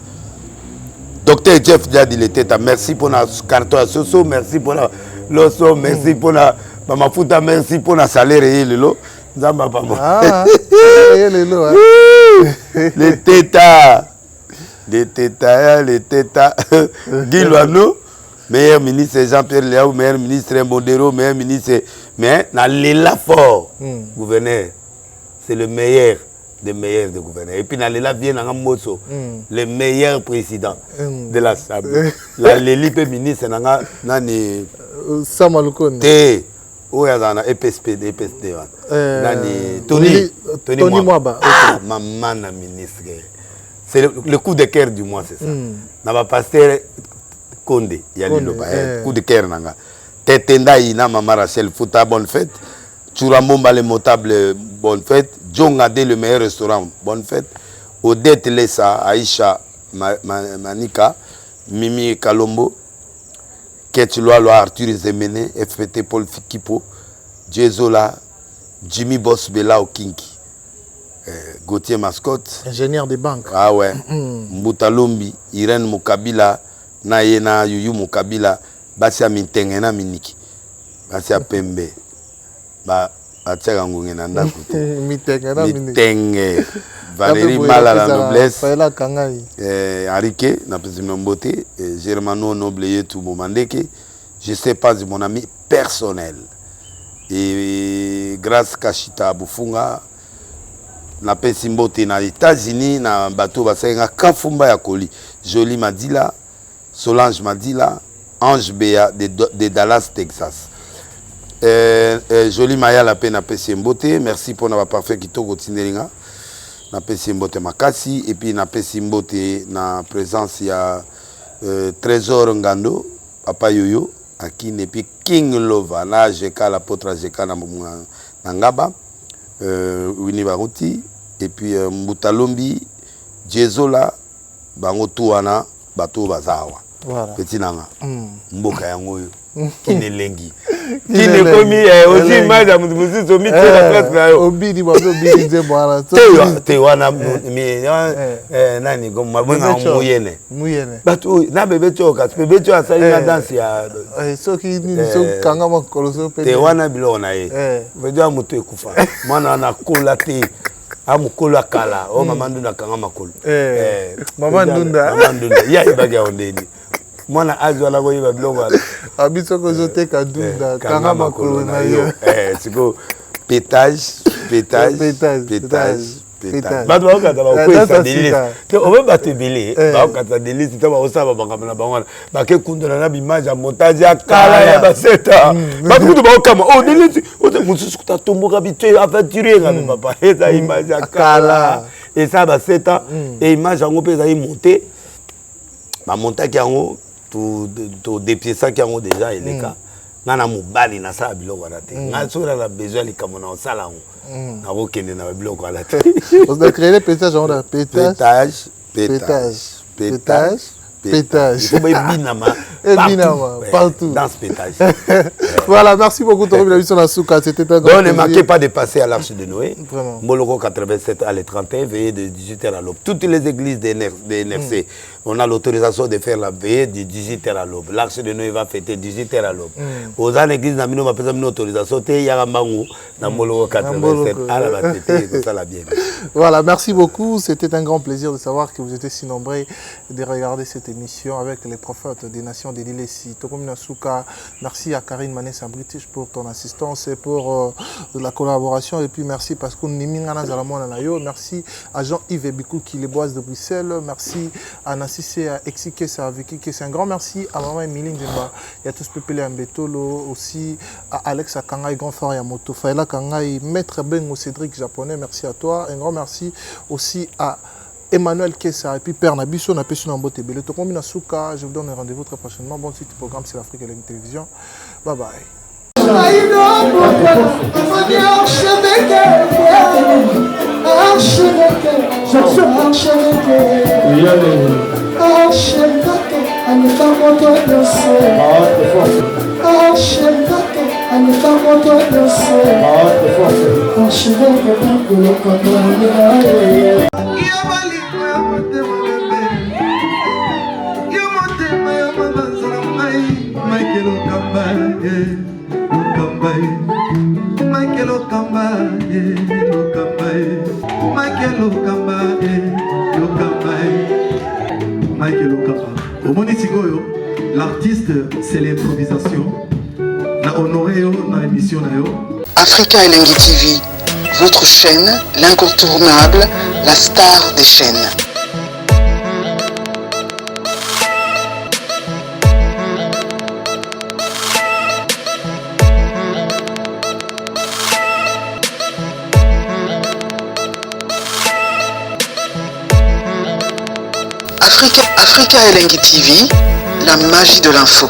Speaker 1: Docteur Jeff Diadi l'État. Merci pour la carton à Soso, merci pour la loso, merci pour la Mamafuta, merci pour la salaire et le lot. Zamba pamo.
Speaker 2: Ah,
Speaker 1: l'État. L'État. Guy Loano, meilleur ministre Jean-Pierre Léaou, meilleur ministre Mbondero, meilleur ministre. Mais dans l'élan fort, gouverneur, c'est le meilleur des meilleurs de gouverneurs. Et puis, dans les vient dans Mosso, le meilleur président de l'Assemblée. La l'élite ministre, nani
Speaker 2: Samalukone.
Speaker 1: Où est la EPSP, EPSD. Nani Tony
Speaker 2: Mwaba.
Speaker 1: Maman la ministre. C'est le coup de cœur du mois, c'est ça. N'a pas pasteur Condé, il y a le coup de cœur nanga. Tetenda ina maman Rachel Fouta bonne fête. Turamomba le motable bonne fête. Djongade, le meilleur restaurant, bonne fête. Odette Lessa, Aïcha Manika, Mimi Kalombo, Ketchloa, Arthur Zemene, FPT Paul Fikipo, Djezola, Jimmy Boss Bella au Kinki, Gauthier Mascotte,
Speaker 2: ingénieur des banques.
Speaker 1: Ah ouais, Mbutalombi, Irène Mukabila, Nayena Yuyu Mukabila, Basia Mintengena Miniki, Basia Pembe, Batia Ngunge Nanda Kuto, Mitenge, Valérie Mala la noblesse, Enrique, Napezino Mbote, Germano Noble tout Momandeke, je sais pas de mon ami personnel. Et grâce Kashita Bufunga, na Pesimbote na États-Unis, na bateau basenga Kafumba ya Koli, Jolie Madila, Solange Madila, Ange Béa de Dallas, Texas. Jolie Maya la peine na Pesimbote, merci pour notre parfait qui to continuera. Na Pesimbote Makasi et puis na Pesimbote na présence ya Trésor Ngando, Papa Yoyo, Akin et puis King Lova, na Jeka la potra Jeka na Ngaba, Winnie Barouti et puis Mbutalombi, Djezola, Bango Touana, Bato Bazawa.
Speaker 2: Voilà.
Speaker 1: Petit Nanga, Mboka Yangoyo, Kinelengi. Qui n'est commis aussi image à Moussi, Somi, tu es la presse là.
Speaker 2: Obi, dis-moi, Obi, dis-moi.
Speaker 1: Tewana, mais nani, comme ma bonne moyenne.
Speaker 2: Moyenne.
Speaker 1: Bateau, na bébé choka, bébé choka, ça y est, danse ya.
Speaker 2: Ce qui nous kanga ma colosso.
Speaker 1: Tewana bilona ye. Veut dire mutu ekufa. Mana na kola te. Amukola kala. Oh maman ndunda kanga makolo.
Speaker 2: Maman ndunda.
Speaker 1: Maman ndunda. Ya ibaga ondeni. Mwana azwa la boye ba biloko ala.
Speaker 2: Abiso ko zote ka dunda kanga makolo na yo.
Speaker 1: Siko pétage. Bato ba okata ba ko esa délice. Te o ba te belé, ba okata délice te ba osaba ba ngana ba ngana. Ba ke kundona na image ya montage ya kala ya ba seta. Ba kutu ba okama oh délice. O te mususu kuta tomboka bitwe aventurer ngana papa. Esa image ya kala. Et ça ba seta et image yango pe za yi monter. Ba montage yango to dépiécer yango déjà il est cas. Nana mobali na sa biloko na te. Na sura la besoin li kamona osala ngo. Na bokende na biloko na te.
Speaker 2: On a créé pétage on a pétage. Pétage.
Speaker 1: Il faut binama.
Speaker 2: Partout.
Speaker 1: Dans ce pétage.
Speaker 2: Voilà, merci beaucoup de revenir sur la souka. C'était un grand
Speaker 1: plaisir. Ne manquez pas de passer à l'Arche de Noé.
Speaker 2: Vraiment.
Speaker 1: Moloko 87 à les 31, veillée de 18h à l'aube. Toutes les églises des NRC, on a l'autorisation de faire la veillée de 18h à l'aube. L'Arche de Noé va fêter 18h à l'aube. Aux églises, on a une autorisation.
Speaker 2: Voilà, merci beaucoup. C'était un grand plaisir de savoir que vous étiez si nombreux de regarder cette émission avec les prophètes des nations de l'Ilessi. Merci à Karine Manessa British pour ton assistance et pour la collaboration. Et puis merci parce qu'on est mis en merci à Jean-Yves Bikou qui les boise de Bruxelles. Merci à Nassissé, à Exike, à Vicky. C'est un grand merci à Maman Emilie Ndemba. Il y a tous Pépélé Mbetolo aussi, à Alex Akangai, grand frère Yamoto, Faïla Kangai, Maître Bengo Cédric japonais. Merci à toi. Un grand merci aussi à Emmanuel Kessa et puis Père Nabiso, on a péché dans Bote Belé. Je vous donne un rendez-vous très prochainement. Bon suite programme, c'est l'Afrique et la télévision. Bye bye.
Speaker 5: L'artiste, c'est l'improvisation. Na honoré na émission na yo.
Speaker 6: Africa Elengi TV, votre chaîne, l'incontournable, la star des chaînes. Africa Elengi TV, la magie de l'info.